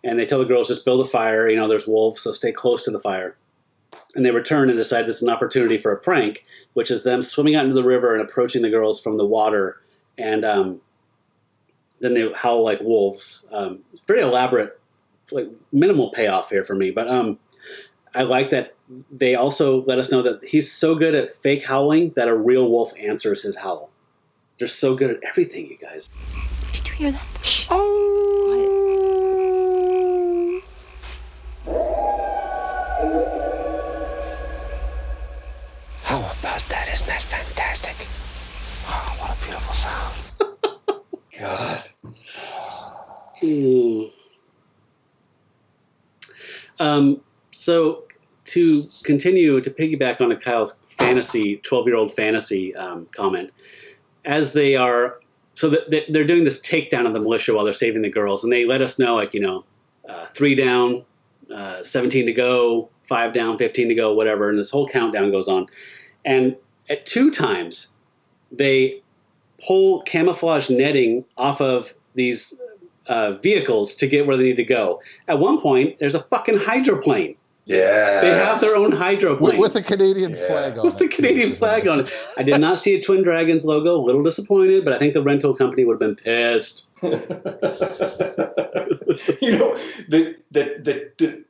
And they tell the girls, just build a fire. There's wolves, so stay close to the fire. And they return and decide this is an opportunity for a prank, which is them swimming out into the river and approaching the girls from the water. And then they howl like wolves. It's very elaborate, like minimal payoff here for me. But I like that they also let us know that he's so good at fake howling that a real wolf answers his howl. They're so good at everything, you guys. Did you hear that? Shh. How about that? Isn't that fantastic? Oh, what a beautiful sound. God. So to continue to piggyback on Kyle's 12-year-old fantasy comment, as they are, so that they're doing this takedown of the militia while they're saving the girls, and they let us know, like, 3 down, 17 to go, 5 down, 15 to go, whatever, and this whole countdown goes on. And at 2 times, they pull camouflage netting off of these vehicles to get where they need to go. At one point, there's a fucking hydroplane. Yeah. They have their own hydroplane. With a Canadian flag on it. With the Canadian flag on it. I did not see a Twin Dragons logo. A little disappointed, but I think the rental company would have been pissed.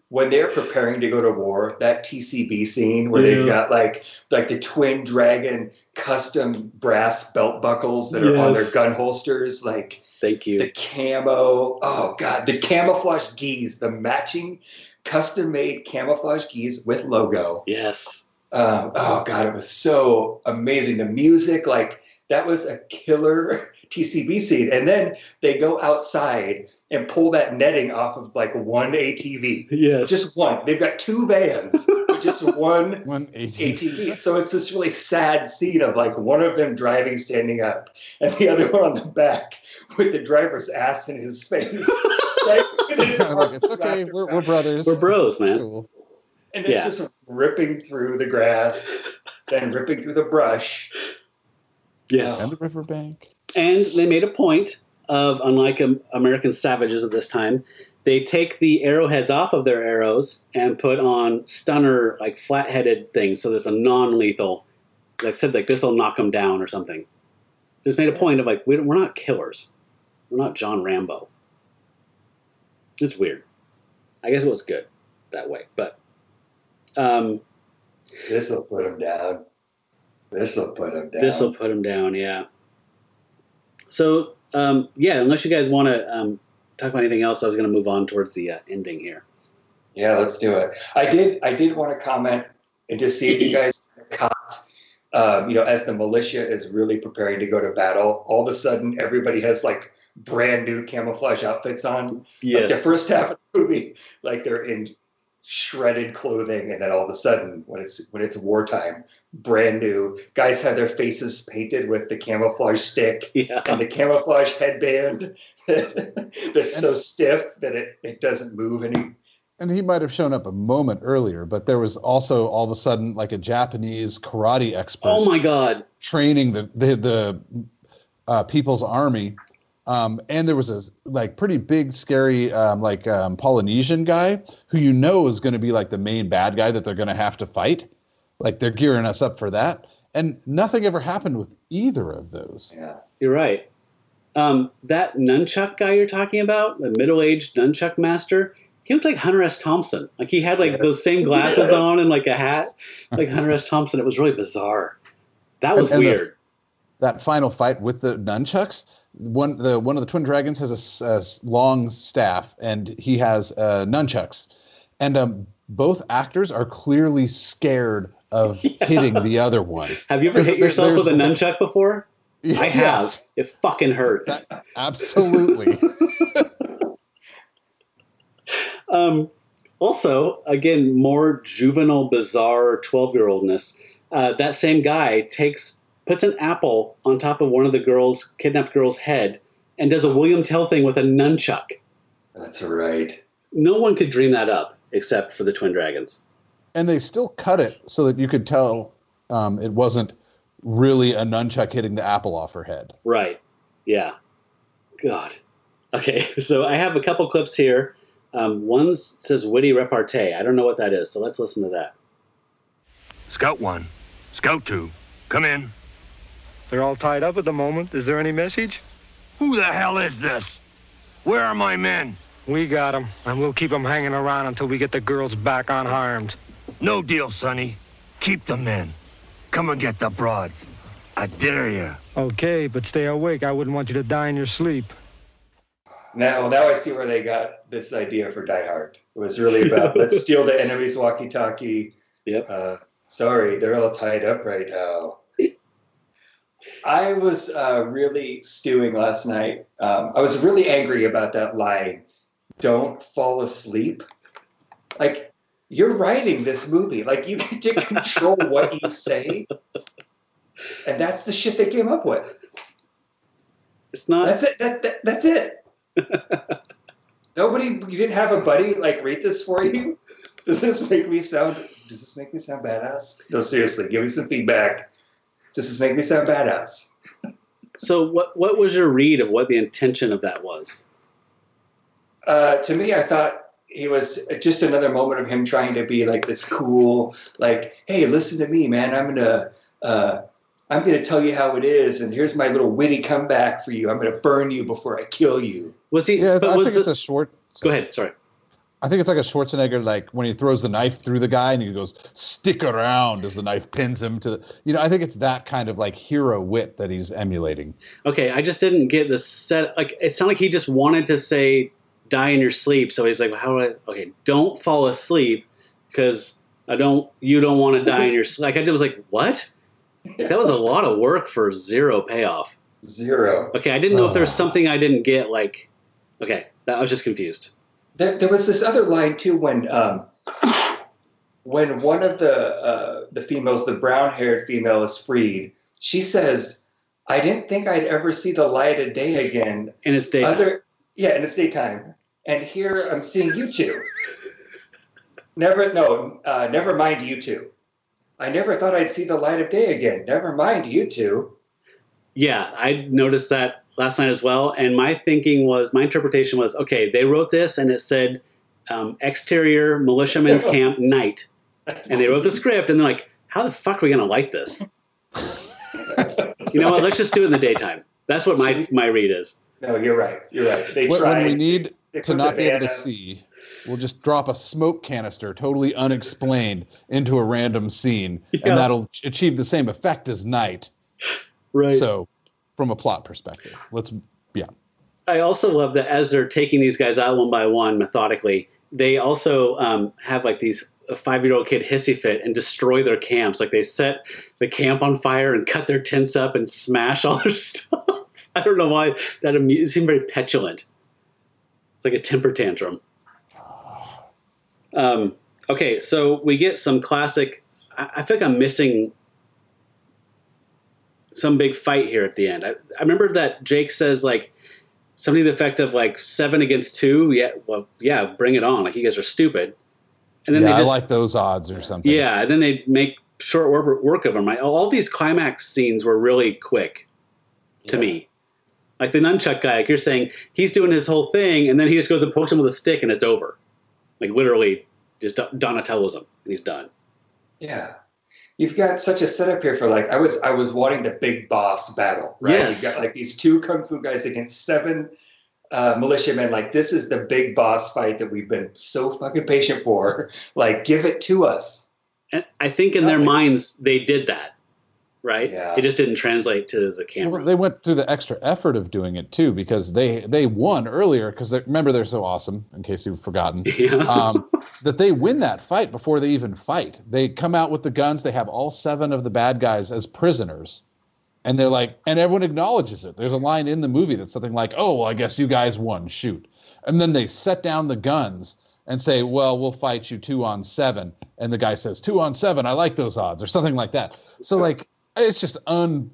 When they're preparing to go to war, that TCB scene where they've got like the Twin Dragon custom brass belt buckles that are on their gun holsters, like thank you. The camo, oh god, the camouflage gis, the matching custom-made camouflage gis with logo. Yes. Oh god, it was so amazing. The music, like that was a killer TCB scene. And then they go outside and pull that netting off of like one ATV. Yes. Just one. They've got 2 vans, but just one ATV. So it's this really sad scene of like one of them driving, standing up, and the other one on the back with the driver's ass in his face. It's okay. We're brothers. We're bros, man. Cool. And it's just ripping through the grass, then ripping through the brush. Yes. And the riverbank. And they made a point of, unlike American savages of this time, they take the arrowheads off of their arrows and put on stunner, like flat-headed things. So there's a non-lethal, like said, like this will knock them down or something. Just made a point of like, we're not killers. We're not John Rambo. It's weird. I guess it was good that way, but this will put him down. This will put him down. Yeah. So unless you guys want to talk about anything else, I was going to move on towards the ending here. Yeah, let's do it. I did want to comment and just see if you guys caught, as the militia is really preparing to go to battle, all of a sudden everybody has like brand new camouflage outfits on. Yes. Like the first half of the movie, like they're in shredded clothing, and then all of a sudden, when it's wartime, brand new guys have their faces painted with the camouflage stick and the camouflage headband that's so stiff that it doesn't move any. And he might have shown up a moment earlier, but there was also all of a sudden like a Japanese karate expert. Oh my God! Training the People's Army, and there was a like pretty big, scary Polynesian guy who is going to be like the main bad guy that they're going to have to fight. Like they're gearing us up for that, and nothing ever happened with either of those. Yeah, you're right. That nunchuck guy you're talking about, the middle-aged nunchuck master. He looked like Hunter S. Thompson. Like he had like those same glasses on and like a hat, like Hunter S. Thompson. It was really bizarre. That was weird. That final fight with the nunchucks. One of the twin dragons has a long staff, and he has nunchucks. And both actors are clearly scared of hitting the other one. Have you ever hit yourself with a nunchuck before? Yes. I have. It fucking hurts. Absolutely. Also, again, more juvenile, bizarre 12-year-oldness. That same guy puts an apple on top of one of the kidnapped girl's head and does a William Tell thing with a nunchuck. That's right. No one could dream that up except for the Twin Dragons. And they still cut it so that you could tell it wasn't really a nunchuck hitting the apple off her head. Right. Yeah. God. Okay, so I have a couple clips here. One says witty repartee. I don't know what that is, so let's listen to that. Scout 1, Scout 2, come in. They're all tied up at the moment. Is there any message? Who the hell is this? Where are my men? We got them, and we'll keep them hanging around until we get the girls back unharmed. No deal, Sonny. Keep the men. Come and get the broads. I dare you. Okay, but stay awake. I wouldn't want you to die in your sleep. Now I see where they got this idea for Die Hard. It was really about let's steal the enemy's walkie-talkie. Yep. Sorry, they're all tied up right now. I was really stewing last night. I was really angry about that line, don't fall asleep. Like, you're writing this movie. Like, you get to control what you say. And that's the shit they came up with. It's not. That's it. That's it. You didn't have a buddy like read this for you? Does this make me sound badass? No, seriously, give me some feedback. Does this make me sound badass? So what was your read of what the intention of that was? To me, I thought he was just another moment of him trying to be like this cool, like, hey, listen to me, man. I'm gonna tell you how it is, and here's my little witty comeback for you. I'm gonna burn you before I kill you. Was he? Yeah, I think it's a short. Go ahead. Sorry. I think it's like a Schwarzenegger, like when he throws the knife through the guy and he goes, stick around as the knife pins him to the, I think it's that kind of like hero wit that he's emulating. Okay. I just didn't get the set. Like, it sounded like he just wanted to say die in your sleep. So he's like, don't fall asleep because you don't want to die in your sleep. Like, I was like, what? That was a lot of work for zero payoff. Zero. Okay. I didn't know if there was something I didn't get. Like, okay. I was just confused. There was this other line too when one of the females, the brown-haired female, is freed. She says, "I didn't think I'd ever see the light of day again." And it's daytime. In it's daytime. And here I'm seeing you two. Never mind you two. I never thought I'd see the light of day again. Never mind you two. Yeah, I noticed that last night as well, and my interpretation was, okay, they wrote this and it said exterior militiamen's camp night, and they wrote the script and they're like, how the fuck are we gonna light this? You know what? Let's just do it in the daytime. That's what my read is. No, you're right. When we need to not be able to see, we'll just drop a smoke canister totally unexplained into a random scene, and that'll achieve the same effect as night. Right. So, from a plot perspective, I also love that as they're taking these guys out one by one methodically, they also have like these 5-year-old kid hissy fit and destroy their camps. Like they set the camp on fire and cut their tents up and smash all their stuff. I don't know why it seemed very petulant. It's like a temper tantrum. Okay, so we get some classic. I feel like I'm missing some big fight here at the end. I remember that Jake says like something to the effect of like 7 against 2. Yeah, bring it on. Like you guys are stupid. And then they just, I like those odds or something. Yeah, and then they make short work of them. Right? All these climax scenes were really quick to me. Like the nunchuck guy, like you're saying, he's doing his whole thing, and then he just goes and pokes him with a stick, and it's over. Like literally, just Donatello's him, and he's done. Yeah. You've got such a setup here for like I was wanting the big boss battle, right? Yes. You've got like these 2 kung fu guys against 7 militiamen. Like this is the big boss fight that we've been so fucking patient for. Like give it to us. And I think in their minds they did that, right? Yeah. It just didn't translate to the camera. Well, they went through the extra effort of doing it too because they won earlier because remember they're so awesome. In case you've forgotten. Yeah. That they win that fight before they even fight. They come out with the guns. They have all 7 of the bad guys as prisoners. And they're like, and everyone acknowledges it. There's a line in the movie that's something like, oh, well, I guess you guys won. Shoot. And then they set down the guns and say, well, we'll fight you 2 on 7. And the guy says 2 on 7. I like those odds or something like that. So like, it's just what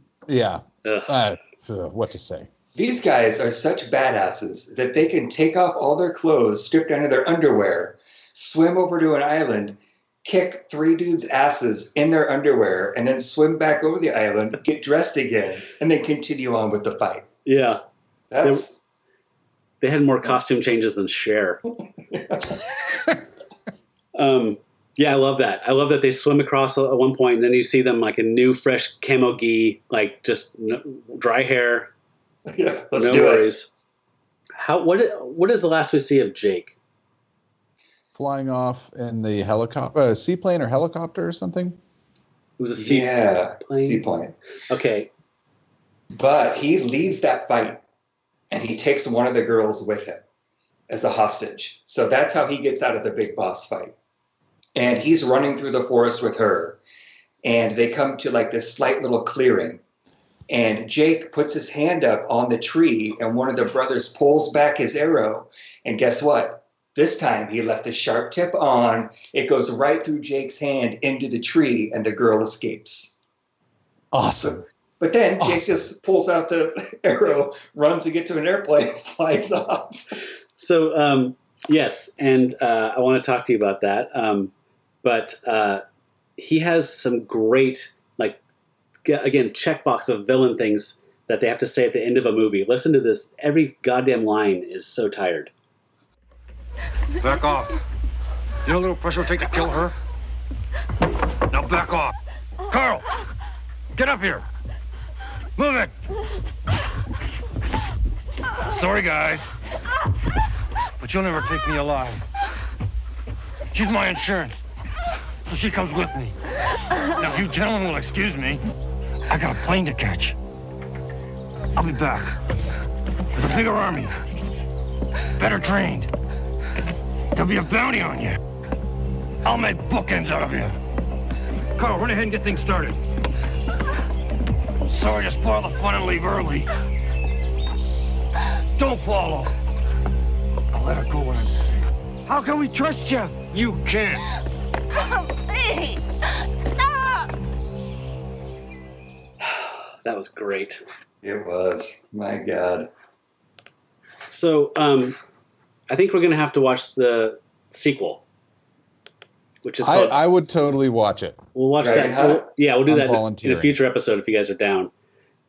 to say. These guys are such badasses that they can take off all their clothes, strip down to their underwear, swim over to an island, kick 3 dudes' asses in their underwear, and then swim back over the island, get dressed again, and then continue on with the fight. Yeah. They had more costume changes than Cher. Yeah, I love that. I love that they swim across at one point, and then you see them like in new, fresh camo gi, like just dry hair. Yeah, no worries. What is the last we see of Jake? Flying off in the helicopter, seaplane or helicopter or something? It was a seaplane. Seaplane. Okay. But he leaves that fight, and he takes one of the girls with him as a hostage. So that's how he gets out of the big boss fight. And he's running through the forest with her, and they come to like this slight little clearing. And Jake puts his hand up on the tree, and one of the brothers pulls back his arrow. And guess what? This time he left the sharp tip on. It goes right through Jake's hand into the tree, and the girl escapes. Awesome. But then Jake just pulls out the arrow, runs and gets to an airplane, and flies off. So, yes, and I want to talk to you about that. But he has some great, like, again, checkbox of villain things that they have to say at the end of a movie. Listen to this. Every goddamn line is so tired. Back off. You know a little pressure it'll take to kill her? Now back off. Carl, get up here. Move it. Sorry, guys. But you'll never take me alive. She's my insurance. So she comes with me. Now, if you gentlemen will excuse me, I got a plane to catch. I'll be back. There's a bigger army. Better trained. There'll be a bounty on you. I'll make bookends out of you. Carl, run ahead and get things started. Sorry to spoil the fun and leave early. Don't follow. I'll let her go when I'm safe. How can we trust you? You can't. Please, stop! That was great. It was. My God. So, I think we're going to have to watch the sequel, which is called... I would totally watch it. We'll watch that. We'll do that in a future episode if you guys are down.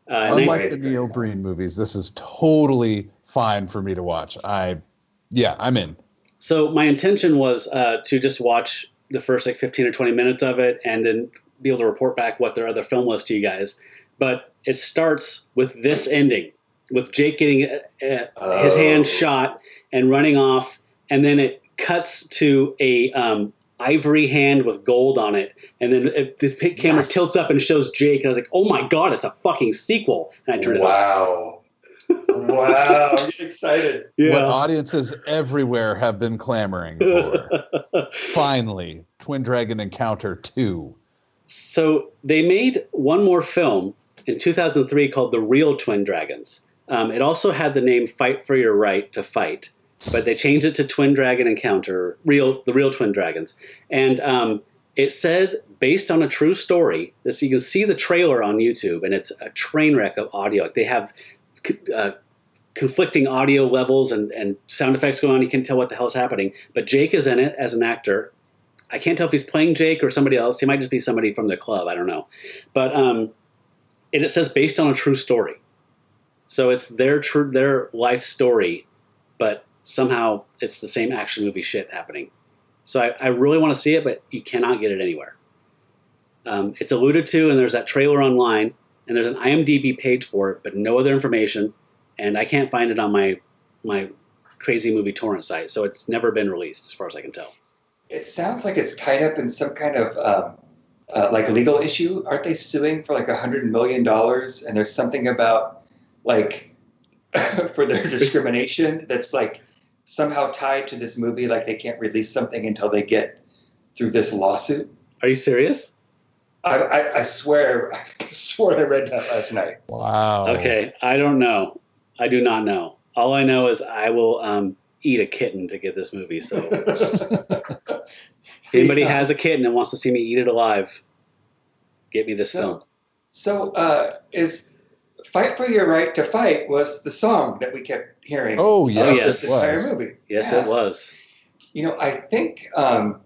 Unlike the Neil Breen movies, this is totally fine for me to watch. I'm in. So my intention was to just watch the first 15 or 20 minutes of it and then be able to report back what their other film was to you guys. But it starts with this ending, with Jake getting his hand shot and running off, and then it cuts to a ivory hand with gold on it, and then the camera tilts up and shows Jake, and I was like, oh my God, it's a fucking sequel. And I turned it off. Wow, I'm getting excited. Yeah. What audiences everywhere have been clamoring for. Finally, Twin Dragon Encounter 2. So they made one more film in 2003 called The Real Twin Dragons. It also had the name Fight for Your Right to Fight, but they changed it to Twin Dragon Encounter, the real Twin Dragons. And it said, based on a true story, you can see the trailer on YouTube, and it's a train wreck of audio. They have conflicting audio levels and sound effects going on. You can't tell what the hell is happening. But Jake is in it as an actor. I can't tell if he's playing Jake or somebody else. He might just be somebody from the club. I don't know. But it says based on a true story. So it's their life story, but somehow it's the same action movie shit happening. So I really want to see it, but you cannot get it anywhere. It's alluded to, and there's that trailer online, and there's an IMDb page for it, but no other information. And I can't find it on my crazy movie torrent site, so it's never been released as far as I can tell. It sounds like it's tied up in some kind of like legal issue. Aren't they suing for like $100 million? And there's something about like for their discrimination that's like somehow tied to this movie. Like they can't release something until they get through this lawsuit. Are you serious? I swear I read that last night. Wow. Okay, I don't know. I do not know. All I know is I will eat a kitten to get this movie. So if anybody has a kitten and wants to see me eat it alive, get me this film. So is Fight for Your Right to Fight was the song that we kept hearing. Oh, yes, this entire movie. Yes, it was. You know, I think on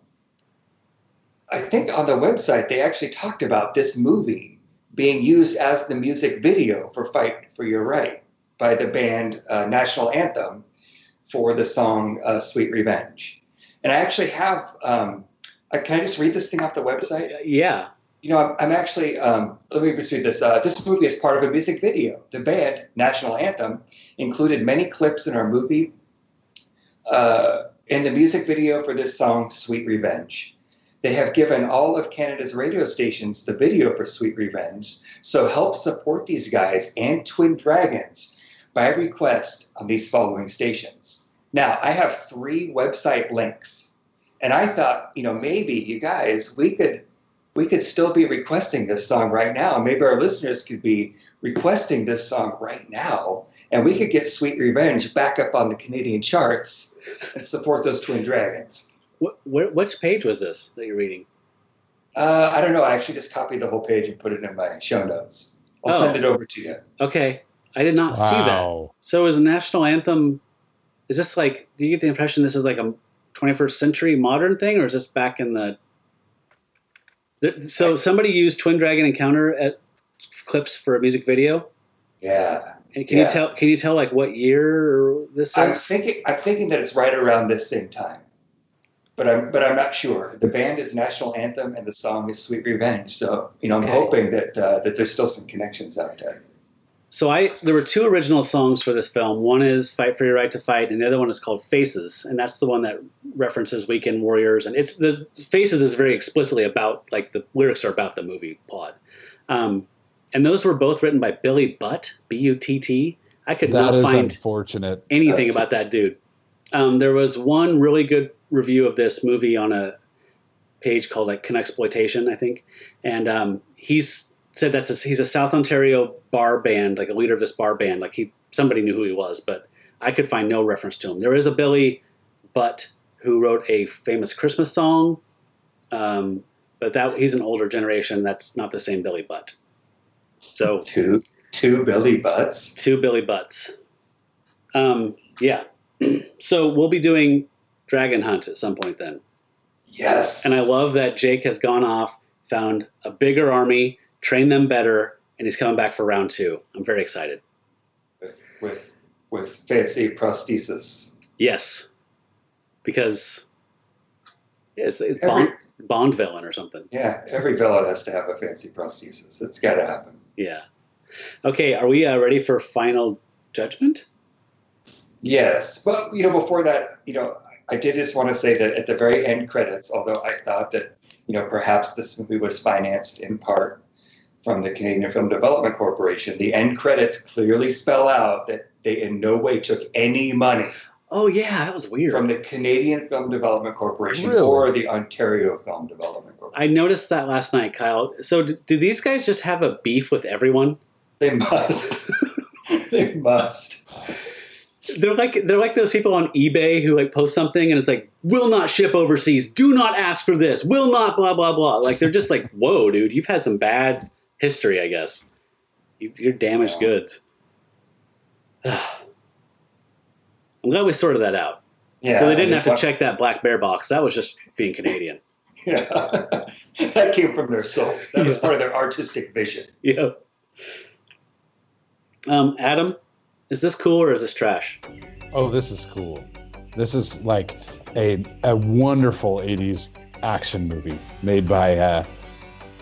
the website they actually talked about this movie being used as the music video for Fight for Your Right by the band National Anthem for the song Sweet Revenge. And I actually have, can I just read this thing off the website? Yeah. You know, I'm actually, let me just read this. This movie is part of a music video. The band, National Anthem, included many clips in our movie in the music video for this song, Sweet Revenge. They have given all of Canada's radio stations the video for Sweet Revenge, so help support these guys and Twin Dragons by request on these following stations. Now, I have 3 website links, and I thought, you know, maybe you guys, we could still be requesting this song right now. Maybe our listeners could be requesting this song right now, and we could get Sweet Revenge back up on the Canadian charts and support those Twin Dragons. Which page was this that you're reading? I don't know. I actually just copied the whole page and put it in my show notes. I'll send it over to you. Okay. I did not see that. So is a national anthem, is this like, do you get the impression this is like a 21st century modern thing, or is this back in the... So somebody used Twin Dragon Encounter at clips for a music video? Yeah. And can you tell like what year this is? I'm thinking that it's right around this same time. But I'm not sure. The band is National Anthem and the song is Sweet Revenge. So, you know, I'm hoping that there's still some connections out there. So there were 2 original songs for this film. One is Fight for Your Right to Fight, and the other one is called Faces, and that's the one that references Weekend Warriors. And it's the Faces is very explicitly about, like, the lyrics are about the movie plot. And those were both written by Billy Butt, B-U-T-T. I could not find unfortunate. anything about that dude. There was one really good review of this movie on a page called like Connexploitation, I think, and he's said he's a South Ontario bar band, like a leader of this bar band. Like somebody knew who he was, but I could find no reference to him. There is a Billy Butt who wrote a famous Christmas song, but he's an older generation. That's not the same Billy Butt. So two Billy Butts. 2 Billy Butts. Yeah. So we'll be doing Dragon Hunt at some point then. Yes. And I love that Jake has gone off, found a bigger army, trained them better, and he's coming back for round 2. I'm very excited. With fancy prosthesis. Yes. Because it's Bond villain or something. Yeah, every villain has to have a fancy prosthesis. It's got to happen. Yeah. Okay, are we ready for final judgment? Yes, but before that, I did just want to say that at the very end credits, although I thought that perhaps this movie was financed in part from the Canadian Film Development Corporation, the end credits clearly spell out that they in no way took any money. Oh yeah, that was weird. From the Canadian Film Development Corporation Really? or the Ontario Film Development Corporation. I noticed that last night, Kyle. So do these guys just have a beef with everyone? They must. They must. They're like those people on eBay who like post something and it's like, will not ship overseas. Do not ask for this. Will not blah, blah, blah. Like they're just like, whoa, dude, you've had some bad history, I guess. You're damaged goods. I'm glad we sorted that out. Yeah, so they didn't have to check that Black Bear box. That was just being Canadian. Yeah. That came from their soul. That was part of their artistic vision. Yeah. Adam, is this cool or is this trash? Oh, this is cool. This is like a wonderful 80s action movie made by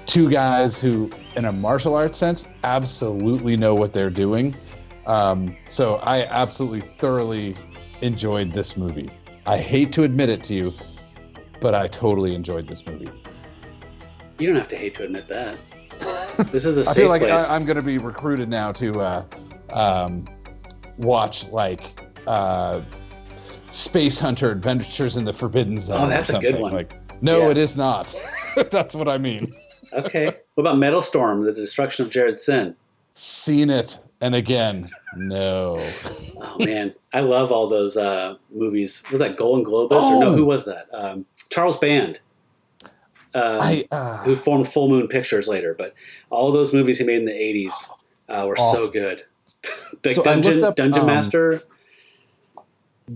two guys who, in a martial arts sense, absolutely know what they're doing. So I absolutely thoroughly enjoyed this movie. I hate to admit it to you, but I totally enjoyed this movie. You don't have to hate to admit that. This is a safe I feel like place. I'm going to be recruited now to watch like Space Hunter Adventures in the Forbidden Zone. Oh, that's or a good something. one. Like, no, it is not. That's what I mean. Okay. What about Metal Storm, The Destruction of Jared Sin? Seen it, and again, no. Oh man, I love all those movies. Was that Golden Globus or no? Who was that? Charles Band, who formed Full Moon Pictures later. But all those movies he made in the '80s were so good. Like So Dungeon Master.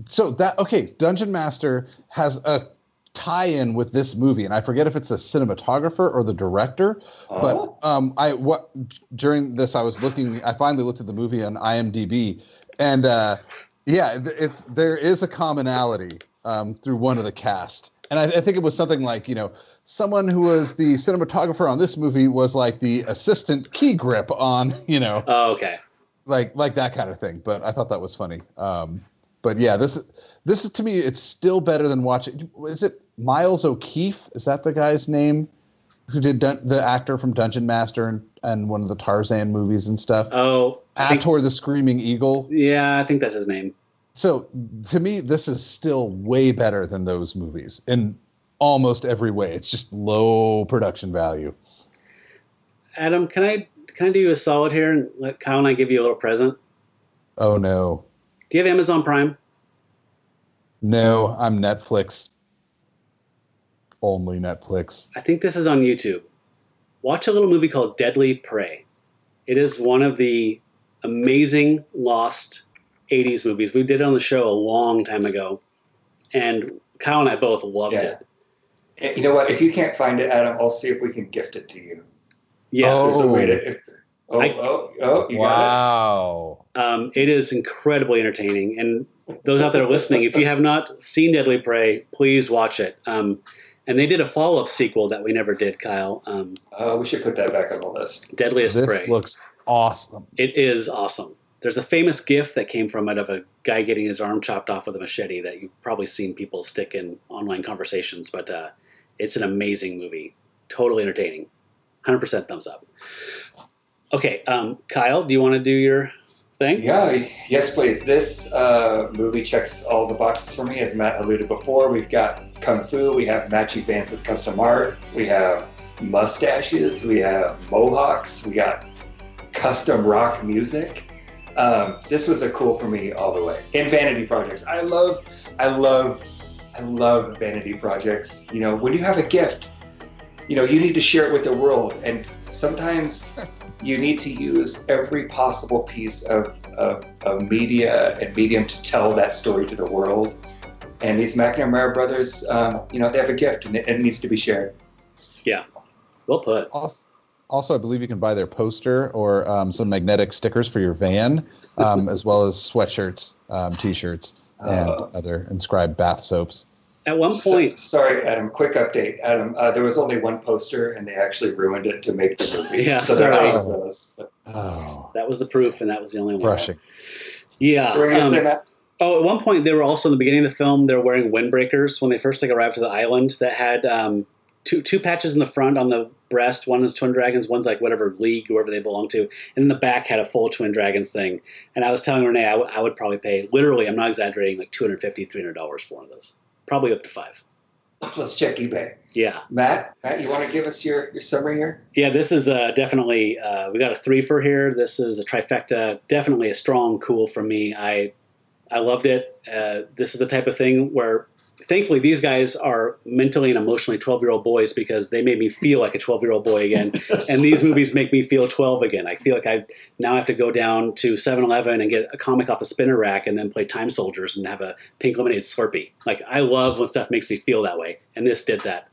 So Dungeon Master has a tie-in with this movie, and I forget if it's the cinematographer or the director. But during this I finally looked at the movie on IMDb, and there is a commonality through one of the cast, and I think it was something like, someone who was the cinematographer on this movie was like the assistant key grip on, Oh, okay. like that kind of thing. But I thought that was funny. But yeah, this is to me, it's still better than watching. Is it Miles O'Keefe? Is that the guy's name who did the actor from Dungeon Master and one of the Tarzan movies and stuff? Oh, Ator the Screaming Eagle. Yeah, I think that's his name. So to me, this is still way better than those movies in almost every way. It's just low production value. Adam, can I do you a solid here and let Kyle and I give you a little present? Oh no. Do you have Amazon Prime? No, I'm Netflix. Only Netflix. I think this is on YouTube. Watch a little movie called Deadly Prey. It is one of the amazing lost 80s movies. We did it on the show a long time ago, and Kyle and I both loved it. You know what? If you can't find it, Adam, I'll see if we can gift it to you. Yeah. There's a way to... you wow. got it. It is incredibly entertaining. And those out there listening, if you have not seen Deadly Prey, please watch it. And they did a follow-up sequel that we never did, Kyle. We should put that back on the list. Deadliest Prey. This looks awesome. It is awesome. There's a famous GIF that came from it of a guy getting his arm chopped off with a machete that you've probably seen people stick in online conversations. But it's an amazing movie. Totally entertaining. 100% thumbs up. Okay, Kyle, do you want to do your thing? Yeah, yes, please. This movie checks all the boxes for me. As Matt alluded before, we've got Kung Fu, we have matching bands with custom art, we have mustaches, we have mohawks, we got custom rock music. This was a cool for me all the way. And vanity projects. I love vanity projects. When you have a gift, you need to share it with the world. And sometimes you need to use every possible piece of media and medium to tell that story to the world. And these McNamara brothers, they have a gift and it needs to be shared. Yeah, well put. Also, I believe you can buy their poster or some magnetic stickers for your van, as well as sweatshirts, T-shirts, and other inscribed bath soaps. At one point... Sorry, Adam, quick update. Adam, there was only one poster, and they actually ruined it to make the movie. Yeah, so sorry. they're out of those. That was the proof, and that was the only one. Brushing. Yeah. What were you going to say, Matt? At one point, they were also, in the beginning of the film, they were wearing windbreakers when they first arrived to the island that had two patches in the front on the breast. One is Twin Dragons, one's like whatever league, whoever they belong to. And in the back had a full Twin Dragons thing. And I was telling Renee I would probably pay, literally, I'm not exaggerating, like $250, $300 for one of those. Probably up to $5. Let's check eBay. Yeah. Matt, you want to give us your summary here? Yeah, this is definitely, we got a 3 for here. This is a trifecta. Definitely a strong cool from me. I loved it. This is the type of thing where, thankfully, these guys are mentally and emotionally 12-year-old boys because they made me feel like a 12-year-old boy again. Yes. And these movies make me feel 12 again. I feel like I now have to go down to 7-Eleven and get a comic off the spinner rack and then play Time Soldiers and have a pink lemonade Slurpee. Like, I love when stuff makes me feel that way. And this did that.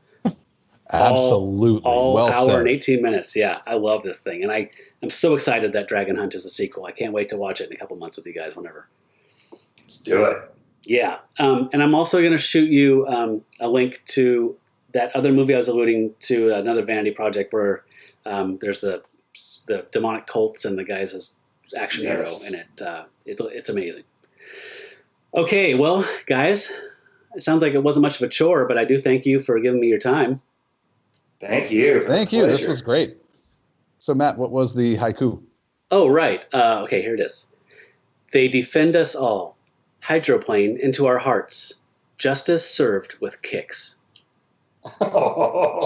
Absolutely. All well hour said. and 18 minutes. Yeah, I love this thing. And I'm so excited that Dragon Hunt is a sequel. I can't wait to watch it in a couple months with you guys whenever. Let's do it. Yeah. And I'm also going to shoot you a link to that other movie I was alluding to, another vanity project where there's the demonic cults and the guy's his action hero in it. It's amazing. Okay, well, guys, it sounds like it wasn't much of a chore, but I do thank you for giving me your time. Thank you. Thank you. This was great. So, Matt, what was the haiku? Oh, right. Okay, here it is. They defend us all. Hydroplane into our hearts. Justice served with kicks.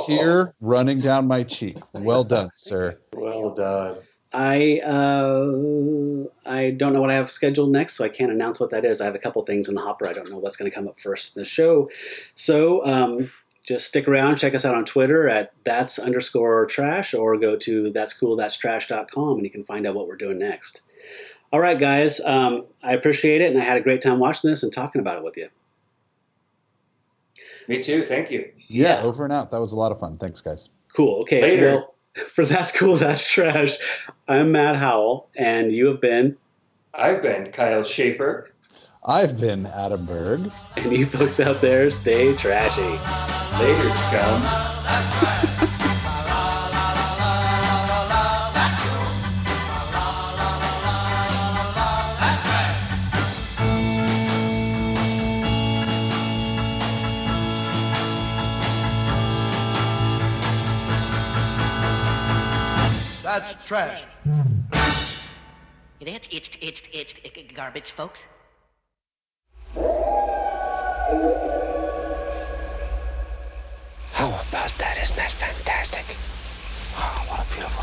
Tear running down my cheek. Well done, sir. Well done. I don't know what I have scheduled next, so I can't announce what that is. I have a couple things in the hopper. I don't know what's going to come up first in the show. So just stick around. Check us out on Twitter at that's_trash or go to that'scoolthat'strash.com and you can find out what we're doing next. All right, guys. I appreciate it, and I had a great time watching this and talking about it with you. Me too. Thank you. Yeah, over and out. That was a lot of fun. Thanks, guys. Cool. Okay. Later. Well, for That's Cool, That's Trash, I'm Matt Howell, and you have been... I've been Kyle Schaefer. I've been Adam Berg. And you folks out there, stay trashy. Later, scum. That's trash. It's garbage, folks. How about that? Isn't that fantastic? Oh, what a beautiful